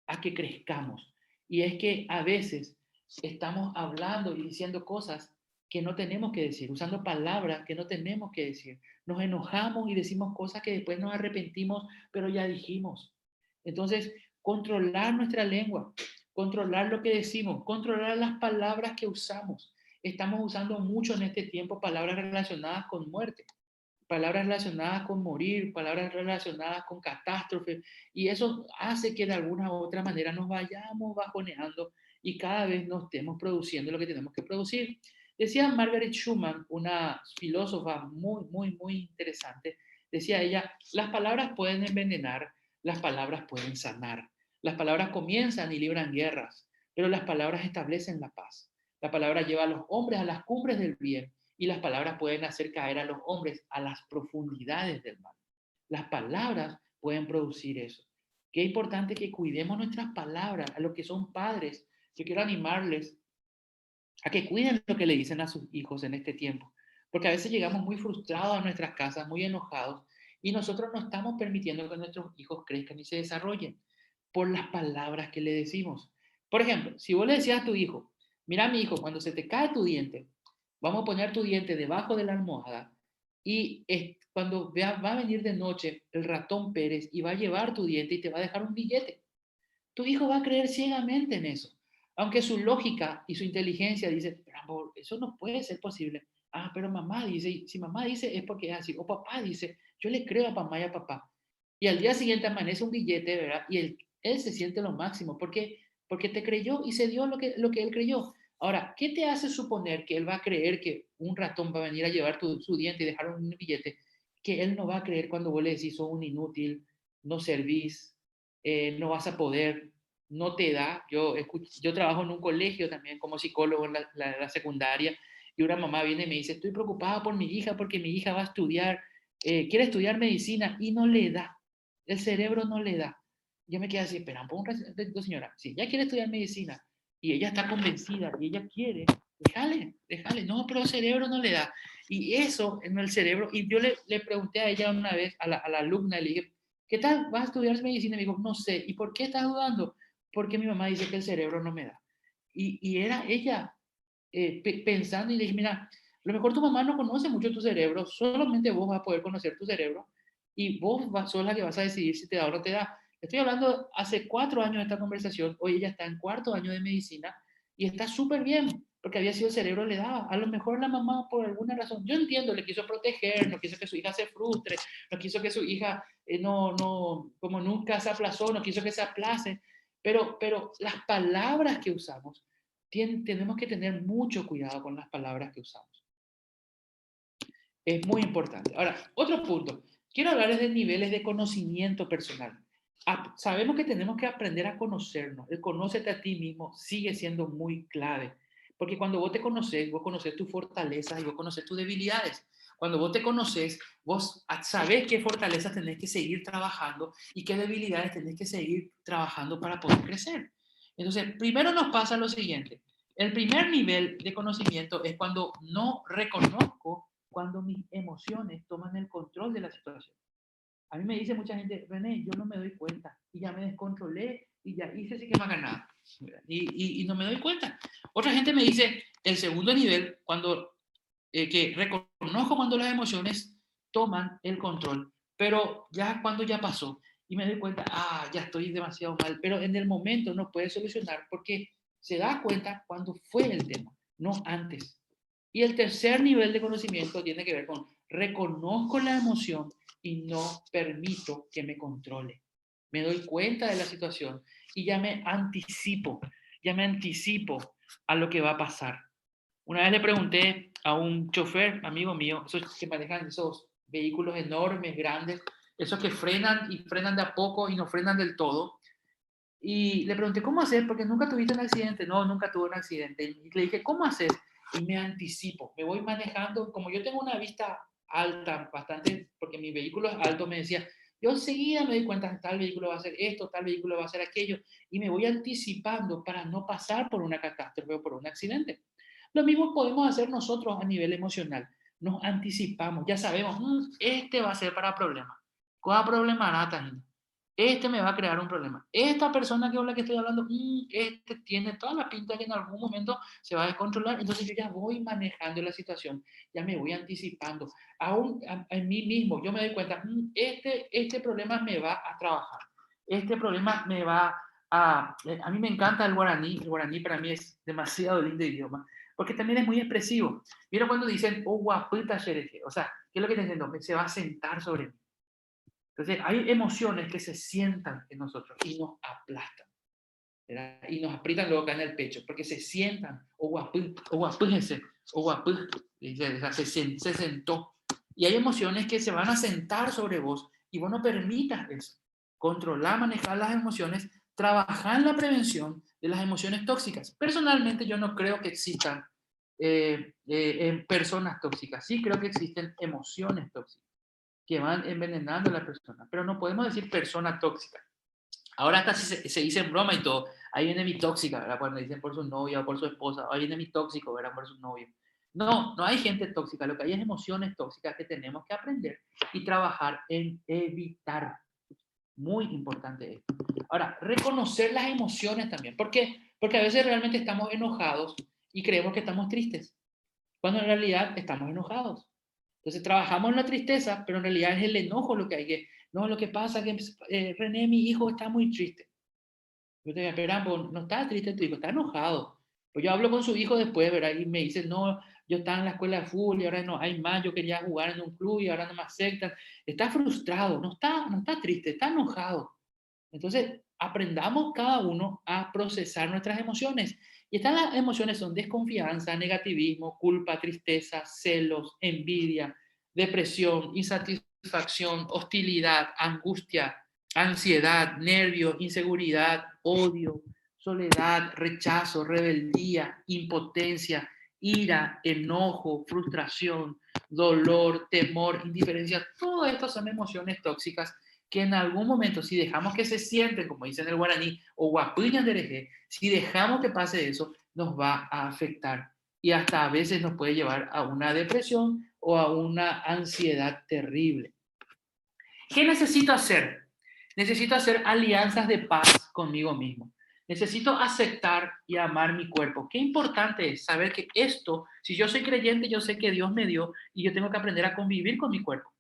a que crezcamos? Y es que a veces estamos hablando y diciendo cosas que no tenemos que decir, usando palabras que no tenemos que decir. Nos enojamos y decimos cosas que después nos arrepentimos, pero ya dijimos. Entonces, controlar nuestra lengua, controlar lo que decimos, controlar las palabras que usamos. Estamos usando mucho en este tiempo palabras relacionadas con muerte, palabras relacionadas con morir, palabras relacionadas con catástrofe, y eso hace que de alguna u otra manera nos vayamos bajoneando y cada vez no estemos produciendo lo que tenemos que producir. Decía Margaret Schumann, una filósofa muy interesante, decía ella, las palabras pueden envenenar, las palabras pueden sanar, las palabras comienzan y libran guerras, pero las palabras establecen la paz. La palabra lleva a los hombres a las cumbres del bien y las palabras pueden hacer caer a los hombres a las profundidades del mal. Las palabras pueden producir eso. Qué importante que cuidemos nuestras palabras, a los que son padres. Yo quiero animarles a que cuiden lo que le dicen a sus hijos en este tiempo, porque a veces llegamos muy frustrados a nuestras casas, muy enojados, y nosotros no estamos permitiendo que nuestros hijos crezcan y se desarrollen por las palabras que le decimos. Por ejemplo, si vos le decías a tu hijo, mira mi hijo, cuando se te cae tu diente, vamos a poner tu diente debajo de la almohada y cuando va a venir de noche el ratón Pérez y va a llevar tu diente y te va a dejar un billete. Tu hijo va a creer ciegamente en eso. Aunque su lógica y su inteligencia dice, pero amor, eso no puede ser posible. Ah, pero mamá dice, y si mamá dice es porque es así. O papá dice, yo le creo a mamá y a papá. Y al día siguiente amanece un billete, ¿verdad? Y él se siente lo máximo. ¿Por qué? Porque te creyó y se dio lo que él creyó. Ahora, ¿qué te hace suponer que él va a creer que un ratón va a venir a llevar su diente y dejar un billete? Que él no va a creer cuando vos le decís, sos un inútil, no servís, no vas a poder, no te da. Yo trabajo en un colegio también como psicólogo en la secundaria y una mamá viene y me dice, estoy preocupada por mi hija porque mi hija va a estudiar, quiere estudiar medicina y no le da, el cerebro no le da. Yo me quedé así, espera un ratito, señora, si ella quiere estudiar medicina y ella está convencida y ella quiere, déjale, no, pero el cerebro no le da. Y eso en el cerebro, y yo le pregunté a ella una vez, a la alumna, le dije, ¿qué tal? ¿Vas a estudiar medicina? Y me dijo, no sé. ¿Y por qué estás dudando? Porque mi mamá dice que el cerebro no me da. Y era ella pensando y le dije, mira, a lo mejor tu mamá no conoce mucho tu cerebro, solamente vos vas a poder conocer tu cerebro y vos sos la que vas a decidir si te da o no te da. Estoy hablando hace 4 años de esta conversación, hoy ella está en 4.º año de medicina y está súper bien, porque había sido el cerebro le daba. A lo mejor la mamá por alguna razón, yo entiendo, le quiso proteger, no quiso que su hija se frustre, no quiso que su hija como nunca se aplazó, no quiso que se aplace, pero las palabras que usamos tenemos que tener mucho cuidado con las palabras que usamos. Es muy importante. Ahora, otro punto. Quiero hablarles de niveles de conocimiento personal. Sabemos que tenemos que aprender a conocernos. El conócete a ti mismo sigue siendo muy clave. Porque cuando vos conoces tus fortalezas y vos conoces tus debilidades. Cuando vos te conoces, vos sabés qué fortalezas tenés que seguir trabajando y qué debilidades tenés que seguir trabajando para poder crecer. Entonces, primero nos pasa lo siguiente. El primer nivel de conocimiento es cuando no reconozco cuando mis emociones toman el control de la situación. A mí me dice mucha gente, René, yo no me doy cuenta y ya me descontrolé y ya hice sí que me ha ganado y no me doy cuenta. Otra gente me dice, el segundo nivel, que reconozco cuando las emociones toman el control, pero ya cuando ya pasó y me doy cuenta, ya estoy demasiado mal, pero en el momento no puede solucionar porque se da cuenta cuando fue el tema, no antes. Y el tercer nivel de conocimiento tiene que ver con reconozco la emoción y no permito que me controle. Me doy cuenta de la situación y ya me anticipo a lo que va a pasar. Una vez le pregunté a un chofer, amigo mío, esos que manejan esos vehículos enormes, grandes, esos que frenan y frenan de a poco y no frenan del todo. Y le pregunté, ¿cómo hacer? Porque nunca tuviste un accidente. No, nunca tuve un accidente. Y le dije, ¿cómo hacer? Y me anticipo, me voy manejando. Como yo tengo una vista alta, bastante, porque mi vehículo es alto, me decía, yo enseguida me doy cuenta, tal vehículo va a hacer esto, tal vehículo va a hacer aquello. Y me voy anticipando para no pasar por una catástrofe o por un accidente. Lo mismo podemos hacer nosotros a nivel emocional. Nos anticipamos, ya sabemos, este va a ser para problemas. ¿Cuál problema hará, Tajina? Este me va a crear un problema. Esta persona con la que estoy hablando, este tiene toda la pinta que en algún momento se va a descontrolar. Entonces yo ya voy manejando la situación, ya me voy anticipando. Aún en mí mismo, yo me doy cuenta, este problema me va a trabajar. Este problema me va a mí me encanta el guaraní para mí es demasiado lindo idioma, porque también es muy expresivo. Mira cuando dicen, oh, guapita xereje, o sea, ¿qué es lo que está diciendo? Se va a sentar sobre mí. Entonces, hay emociones que se sientan en nosotros y nos aplastan, ¿verdad? Y nos aprietan luego acá en el pecho, porque se sientan, o guapíjense, o guapí, se sentó. Y hay emociones que se van a sentar sobre vos y vos no permitas eso. Controlar, manejar las emociones, trabajar en la prevención de las emociones tóxicas. Personalmente, yo no creo que existan personas tóxicas, sí creo que existen emociones tóxicas que van envenenando a la persona, pero no podemos decir persona tóxica. Ahora hasta se dice en broma y todo, ahí viene mi tóxica, ¿verdad? Cuando dicen por su novia o por su esposa, ahí viene mi tóxico, ¿verdad? Por su novio. No, no hay gente tóxica, lo que hay es emociones tóxicas que tenemos que aprender y trabajar en evitar. Muy importante esto. Ahora, reconocer las emociones también. ¿Por qué? Porque a veces realmente estamos enojados y creemos que estamos tristes, cuando en realidad estamos enojados. Entonces trabajamos en la tristeza, pero en realidad es el enojo lo que hay que... No, lo que pasa es que René, mi hijo, está muy triste. Yo te digo, espera, no está triste tu hijo, está enojado. Pues yo hablo con su hijo después, ¿verdad? Y me dice, no, yo estaba en la escuela de fútbol y ahora no hay más, yo quería jugar en un club y ahora no me aceptan. Está frustrado, no está triste, está enojado. Entonces, aprendamos cada uno a procesar nuestras emociones. Y estas emociones son desconfianza, negativismo, culpa, tristeza, celos, envidia, depresión, insatisfacción, hostilidad, angustia, ansiedad, nervios, inseguridad, odio, soledad, rechazo, rebeldía, impotencia, ira, enojo, frustración, dolor, temor, indiferencia. Todas estas son emociones tóxicas que en algún momento, si dejamos que se sienten, como dicen en el guaraní, o guapiñan de si dejamos que pase eso, nos va a afectar y hasta a veces nos puede llevar a una depresión o a una ansiedad terrible. ¿Qué necesito hacer? Necesito hacer alianzas de paz conmigo mismo. Necesito aceptar y amar mi cuerpo. Qué importante es saber que esto, si yo soy creyente, yo sé que Dios me dio y yo tengo que aprender a convivir con mi cuerpo.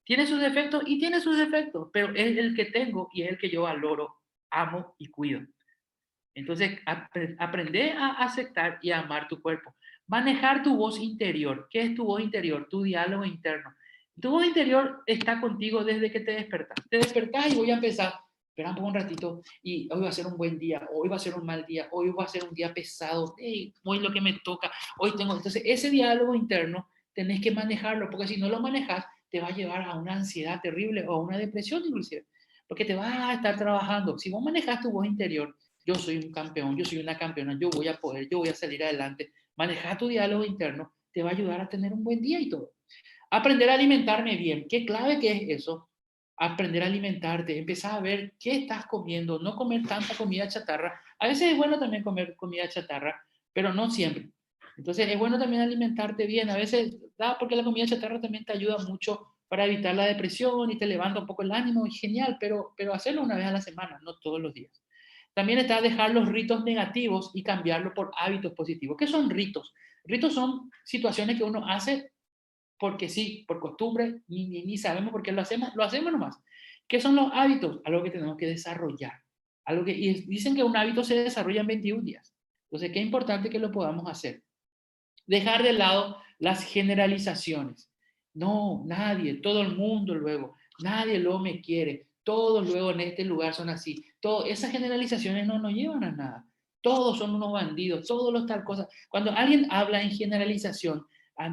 Tiene sus defectos y tiene sus defectos, pero es el que tengo y es el que yo valoro, amo y cuido. Entonces, aprende a aceptar y a amar tu cuerpo. Manejar tu voz interior. ¿Qué es tu voz interior? Tu diálogo interno. Tu voz interior está contigo desde que te despertas. Te despertás y voy a empezar. Espera un poco un ratito y hoy va a ser un buen día, hoy va a ser un mal día, hoy va a ser un día pesado, hey, hoy lo que me toca, hoy tengo... Entonces, ese diálogo interno tenés que manejarlo, porque si no lo manejas, te va a llevar a una ansiedad terrible o a una depresión inclusive, porque te vas a estar trabajando. Si vos manejas tu voz interior, yo soy un campeón, yo soy una campeona, yo voy a poder, yo voy a salir adelante. Manejar tu diálogo interno te va a ayudar a tener un buen día y todo. Aprender a alimentarme bien. ¿Qué clave que es eso? Aprender a alimentarte, empezar a ver qué estás comiendo, no comer tanta comida chatarra. A veces es bueno también comer comida chatarra, pero no siempre. Entonces es bueno también alimentarte bien. A veces, porque la comida chatarra también te ayuda mucho para evitar la depresión y te levanta un poco el ánimo, y genial, pero hacerlo una vez a la semana, no todos los días. También está dejar los ritos negativos y cambiarlo por hábitos positivos. ¿Qué son ritos? Ritos son situaciones que uno hace porque sí, por costumbre, ni sabemos por qué lo hacemos nomás. ¿Qué son los hábitos? Algo que tenemos que desarrollar. Y dicen que un hábito se desarrolla en 21 días. Entonces, qué importante que lo podamos hacer. Dejar de lado las generalizaciones. No, nadie, todo el mundo luego, nadie luego me quiere, todos luego en este lugar son así. Esas generalizaciones no nos llevan a nada. Todos son unos bandidos, todos los tal cosas. Cuando alguien habla en generalización,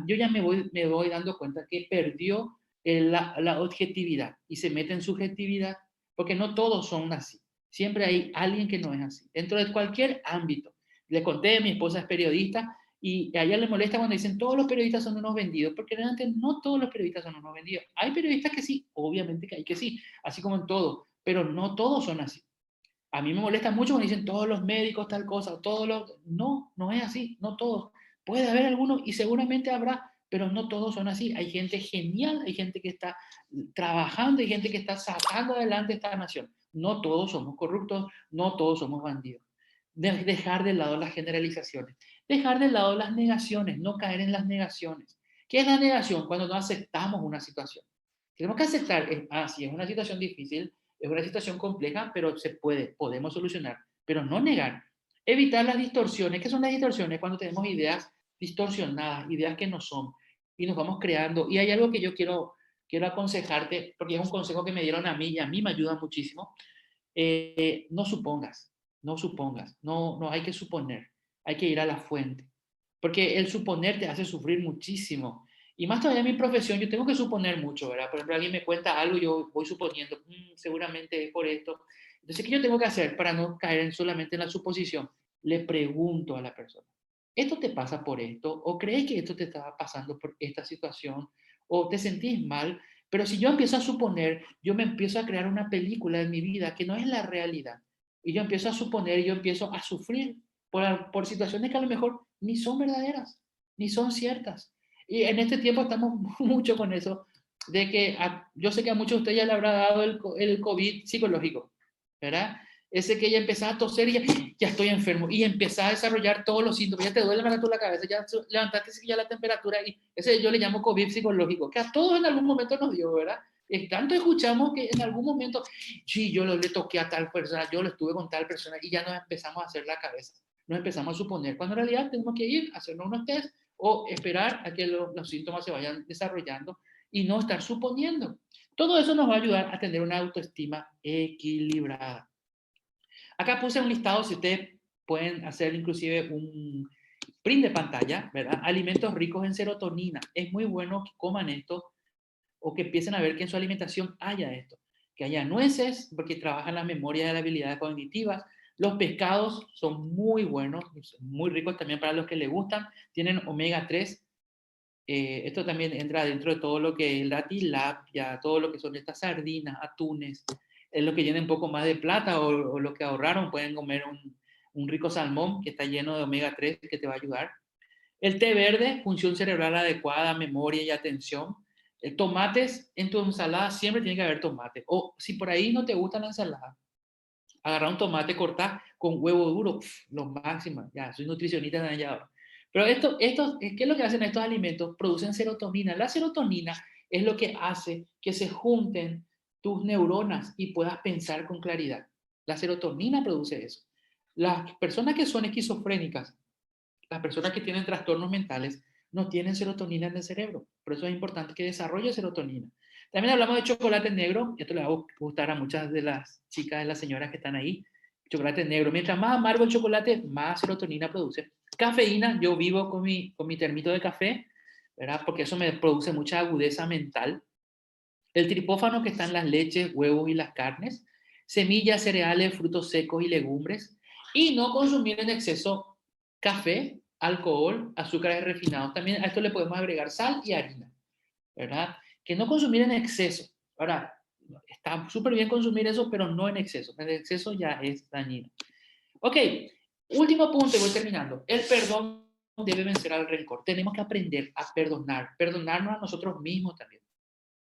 yo ya me voy dando cuenta que perdió la objetividad y se mete en subjetividad, porque no todos son así. Siempre hay alguien que no es así. Dentro de cualquier ámbito. Le conté, mi esposa es periodista, y a ella le molesta cuando dicen todos los periodistas son unos vendidos, porque realmente no todos los periodistas son unos vendidos. Hay periodistas que sí, obviamente que hay que sí, así como en todo, pero no todos son así. A mí me molesta mucho cuando dicen todos los médicos tal cosa, todos los... No, no es así, no todos. Puede haber algunos y seguramente habrá, pero no todos son así. Hay gente genial, hay gente que está trabajando, hay gente que está sacando adelante esta nación. No todos somos corruptos, no todos somos bandidos. Dejar de lado las generalizaciones, dejar de lado las negaciones, no caer en las negaciones. ¿Qué es la negación? Cuando no aceptamos una situación. Tenemos que aceptar, si es una situación difícil, es una situación compleja, pero se puede, podemos solucionar, pero no negar. Evitar las distorsiones. ¿Qué son las distorsiones? Cuando tenemos ideas distorsionadas, ideas que no son, y nos vamos creando. Y hay algo que yo quiero aconsejarte, porque es un consejo que me dieron a mí y a mí me ayuda muchísimo. No supongas, no supongas, no hay que suponer, hay que ir a la fuente, porque el suponer te hace sufrir muchísimo. Y más todavía en mi profesión, yo tengo que suponer mucho, ¿verdad? Por ejemplo, alguien me cuenta algo y yo voy suponiendo, seguramente es por esto. Entonces, ¿qué yo tengo que hacer para no caer solamente en la suposición? Le pregunto a la persona, ¿esto te pasa por esto? ¿O crees que esto te estaba pasando por esta situación? ¿O te sentís mal? Pero si yo empiezo a suponer, yo me empiezo a crear una película en mi vida que no es la realidad. Y yo empiezo a suponer, y yo empiezo a sufrir por situaciones que a lo mejor ni son verdaderas, ni son ciertas. Y en este tiempo estamos mucho con eso, de que yo sé que a muchos de ustedes ya le habrá dado el COVID psicológico, ¿verdad? Ese que ya empezaba a toser y ya estoy enfermo, y empezaba a desarrollar todos los síntomas, ya te duele más la cabeza, ya levantaste ya la temperatura, y ese yo le llamo COVID psicológico, que a todos en algún momento nos dio, ¿verdad? Es tanto escuchamos que en algún momento, sí, yo le toqué a tal persona, yo lo estuve con tal persona, y ya nos empezamos a hacer la cabeza, nos empezamos a suponer, cuando en realidad tenemos que ir a hacernos unos test o esperar a que los síntomas se vayan desarrollando y no estar suponiendo. Todo eso nos va a ayudar a tener una autoestima equilibrada. Acá puse un listado, si ustedes pueden hacer inclusive un print de pantalla, ¿verdad? Alimentos ricos en serotonina. Es muy bueno que coman esto o que empiecen a ver que en su alimentación haya esto. Que haya nueces, porque trabajan las memorias y las habilidades cognitivas. Los pescados son muy buenos, muy ricos también para los que les gustan. Tienen omega 3. Esto también entra dentro de todo lo que es la tilapia, todo lo que son estas sardinas, atunes. Es lo que tienen un poco más de plata o lo que ahorraron, pueden comer un rico salmón que está lleno de omega 3 que te va a ayudar. El té verde, función cerebral adecuada, memoria y atención. Tomates en tu ensalada siempre tiene que haber tomate. O si por ahí no te gusta la ensalada, agarrar un tomate, cortar con huevo duro, lo máximo. Ya, soy nutricionista de allá ahora. Pero ¿qué es lo que hacen estos alimentos? Producen serotonina. La serotonina es lo que hace que se junten tus neuronas y puedas pensar con claridad. La serotonina produce eso. Las personas que son esquizofrénicas, las personas que tienen trastornos mentales, no tienen serotonina en el cerebro. Por eso es importante que desarrolle serotonina. También hablamos de chocolate negro. Esto le va a gustar a muchas de las chicas, de las señoras que están ahí. Chocolate negro. Mientras más amargo el chocolate, más serotonina produce. Cafeína. Yo vivo con mi termito de café, ¿verdad? Porque eso me produce mucha agudeza mental. El triptófano que está en las leches, huevos y las carnes. Semillas, cereales, frutos secos y legumbres. Y no consumir en exceso café, alcohol, azúcares refinados. También a esto le podemos agregar sal y harina, ¿verdad? Que no consumir en exceso. Ahora, está súper bien consumir eso, pero no en exceso. En exceso ya es dañino. Ok, último punto y voy terminando. El perdón debe vencer al rencor. Tenemos que aprender a perdonar, perdonarnos a nosotros mismos también.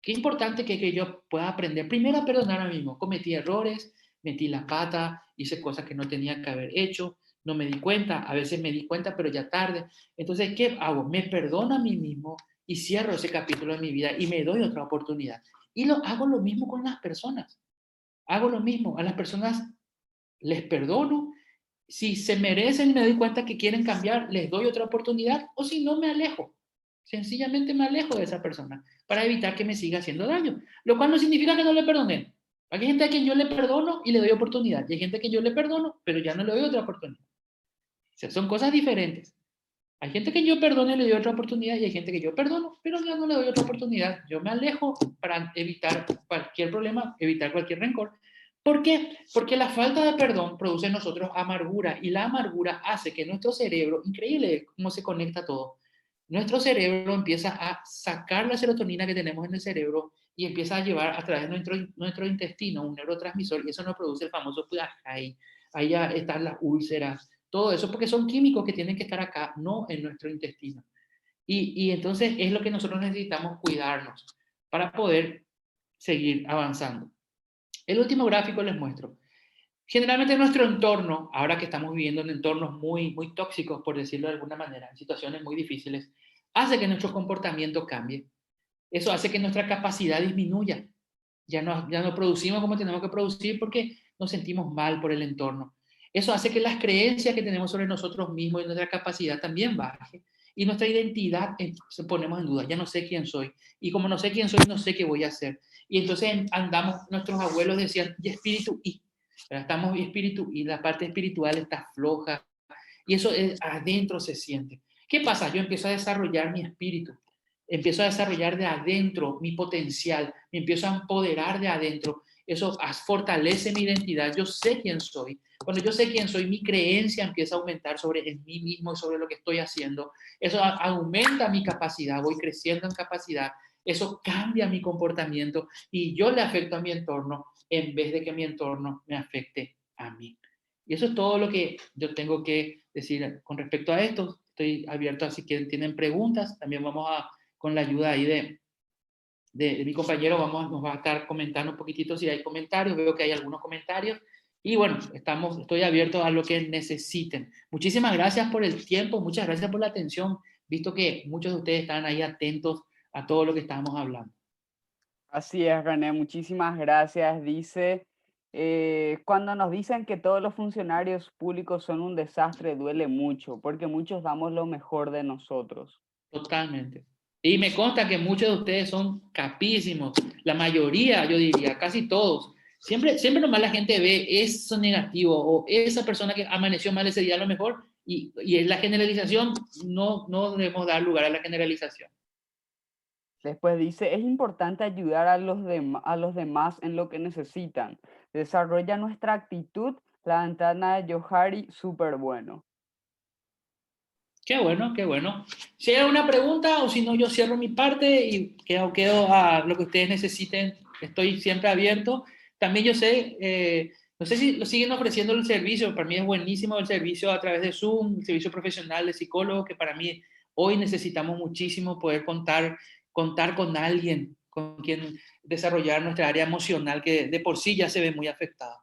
Qué importante que yo pueda aprender primero a perdonar a mí mismo. Cometí errores, metí la pata, hice cosas que no tenía que haber hecho, no me di cuenta, a veces me di cuenta, pero ya tarde. Entonces, ¿qué hago? Me perdono a mí mismo y cierro ese capítulo de mi vida y me doy otra oportunidad. Y hago lo mismo con las personas. Hago lo mismo. A las personas les perdono. Si se merecen y me doy cuenta que quieren cambiar, les doy otra oportunidad. O si no, me alejo. Sencillamente me alejo de esa persona para evitar que me siga haciendo daño. Lo cual no significa que no le perdonen. Hay gente a quien yo le perdono y le doy oportunidad. Y hay gente a quien yo le perdono, pero ya no le doy otra oportunidad. O sea, son cosas diferentes. Hay gente que yo perdono y le doy otra oportunidad y hay gente que yo perdono, pero ya no le doy otra oportunidad. Yo me alejo para evitar cualquier problema, evitar cualquier rencor. ¿Por qué? Porque la falta de perdón produce en nosotros amargura y la amargura hace que nuestro cerebro, increíble cómo se conecta todo, nuestro cerebro empieza a sacar la serotonina que tenemos en el cerebro y empieza a llevar a través de nuestro intestino un neurotransmisor y eso nos produce el famoso PAHI. Ahí ya están las úlceras, todo eso, porque son químicos que tienen que estar acá, no en nuestro intestino. Y entonces es lo que nosotros necesitamos cuidarnos para poder seguir avanzando. El último gráfico les muestro. Generalmente nuestro entorno, ahora que estamos viviendo en entornos muy, muy tóxicos, por decirlo de alguna manera, en situaciones muy difíciles, hace que nuestro comportamiento cambie. Eso hace que nuestra capacidad disminuya. Ya no producimos como tenemos que producir porque nos sentimos mal por el entorno. Eso hace que las creencias que tenemos sobre nosotros mismos y nuestra capacidad también baje. Y nuestra identidad se ponemos en duda. Ya no sé quién soy. Y como no sé quién soy, no sé qué voy a hacer. Y entonces andamos, nuestros abuelos decían, y espíritu y. Estamos y espíritu y la parte espiritual está floja. Y eso adentro se siente. ¿Qué pasa? Yo empiezo a desarrollar mi espíritu, empiezo a desarrollar de adentro mi potencial, me empiezo a empoderar de adentro. Eso fortalece mi identidad. Yo sé quién soy. Cuando yo sé quién soy, mi creencia empieza a aumentar sobre mí mismo y sobre lo que estoy haciendo. Eso aumenta mi capacidad, voy creciendo en capacidad. Eso cambia mi comportamiento y yo le afecto a mi entorno en vez de que mi entorno me afecte a mí. Y eso es todo lo que yo tengo que decir con respecto a esto. Estoy abierto a si tienen preguntas. También vamos a, con la ayuda ahí de mi compañero, nos va a estar comentando un poquitito si hay comentarios. Veo que hay algunos comentarios. Y bueno, estoy abierto a lo que necesiten. Muchísimas gracias por el tiempo, muchas gracias por la atención, visto que muchos de ustedes están ahí atentos a todo lo que estamos hablando. Así es, René, muchísimas gracias. Dice, cuando nos dicen que todos los funcionarios públicos son un desastre, duele mucho, porque muchos damos lo mejor de nosotros. Totalmente. Y me consta que muchos de ustedes son capísimos, la mayoría, yo diría, casi todos. Siempre nomás la gente ve eso negativo o esa persona que amaneció mal ese día a lo mejor y en la generalización no debemos dar lugar a la generalización. Después dice, es importante ayudar a a los demás en lo que necesitan. Desarrolla nuestra actitud, la ventana de Johari, súper bueno. Qué bueno, qué bueno. Si hay alguna pregunta o si no, yo cierro mi parte y quedo a lo que ustedes necesiten. Estoy siempre abierto. También yo sé, no sé si lo siguen ofreciendo el servicio. Para mí es buenísimo el servicio a través de Zoom, el servicio profesional de psicólogo, que para mí hoy necesitamos muchísimo poder contar con alguien con quien desarrollar nuestra área emocional que de por sí ya se ve muy afectada.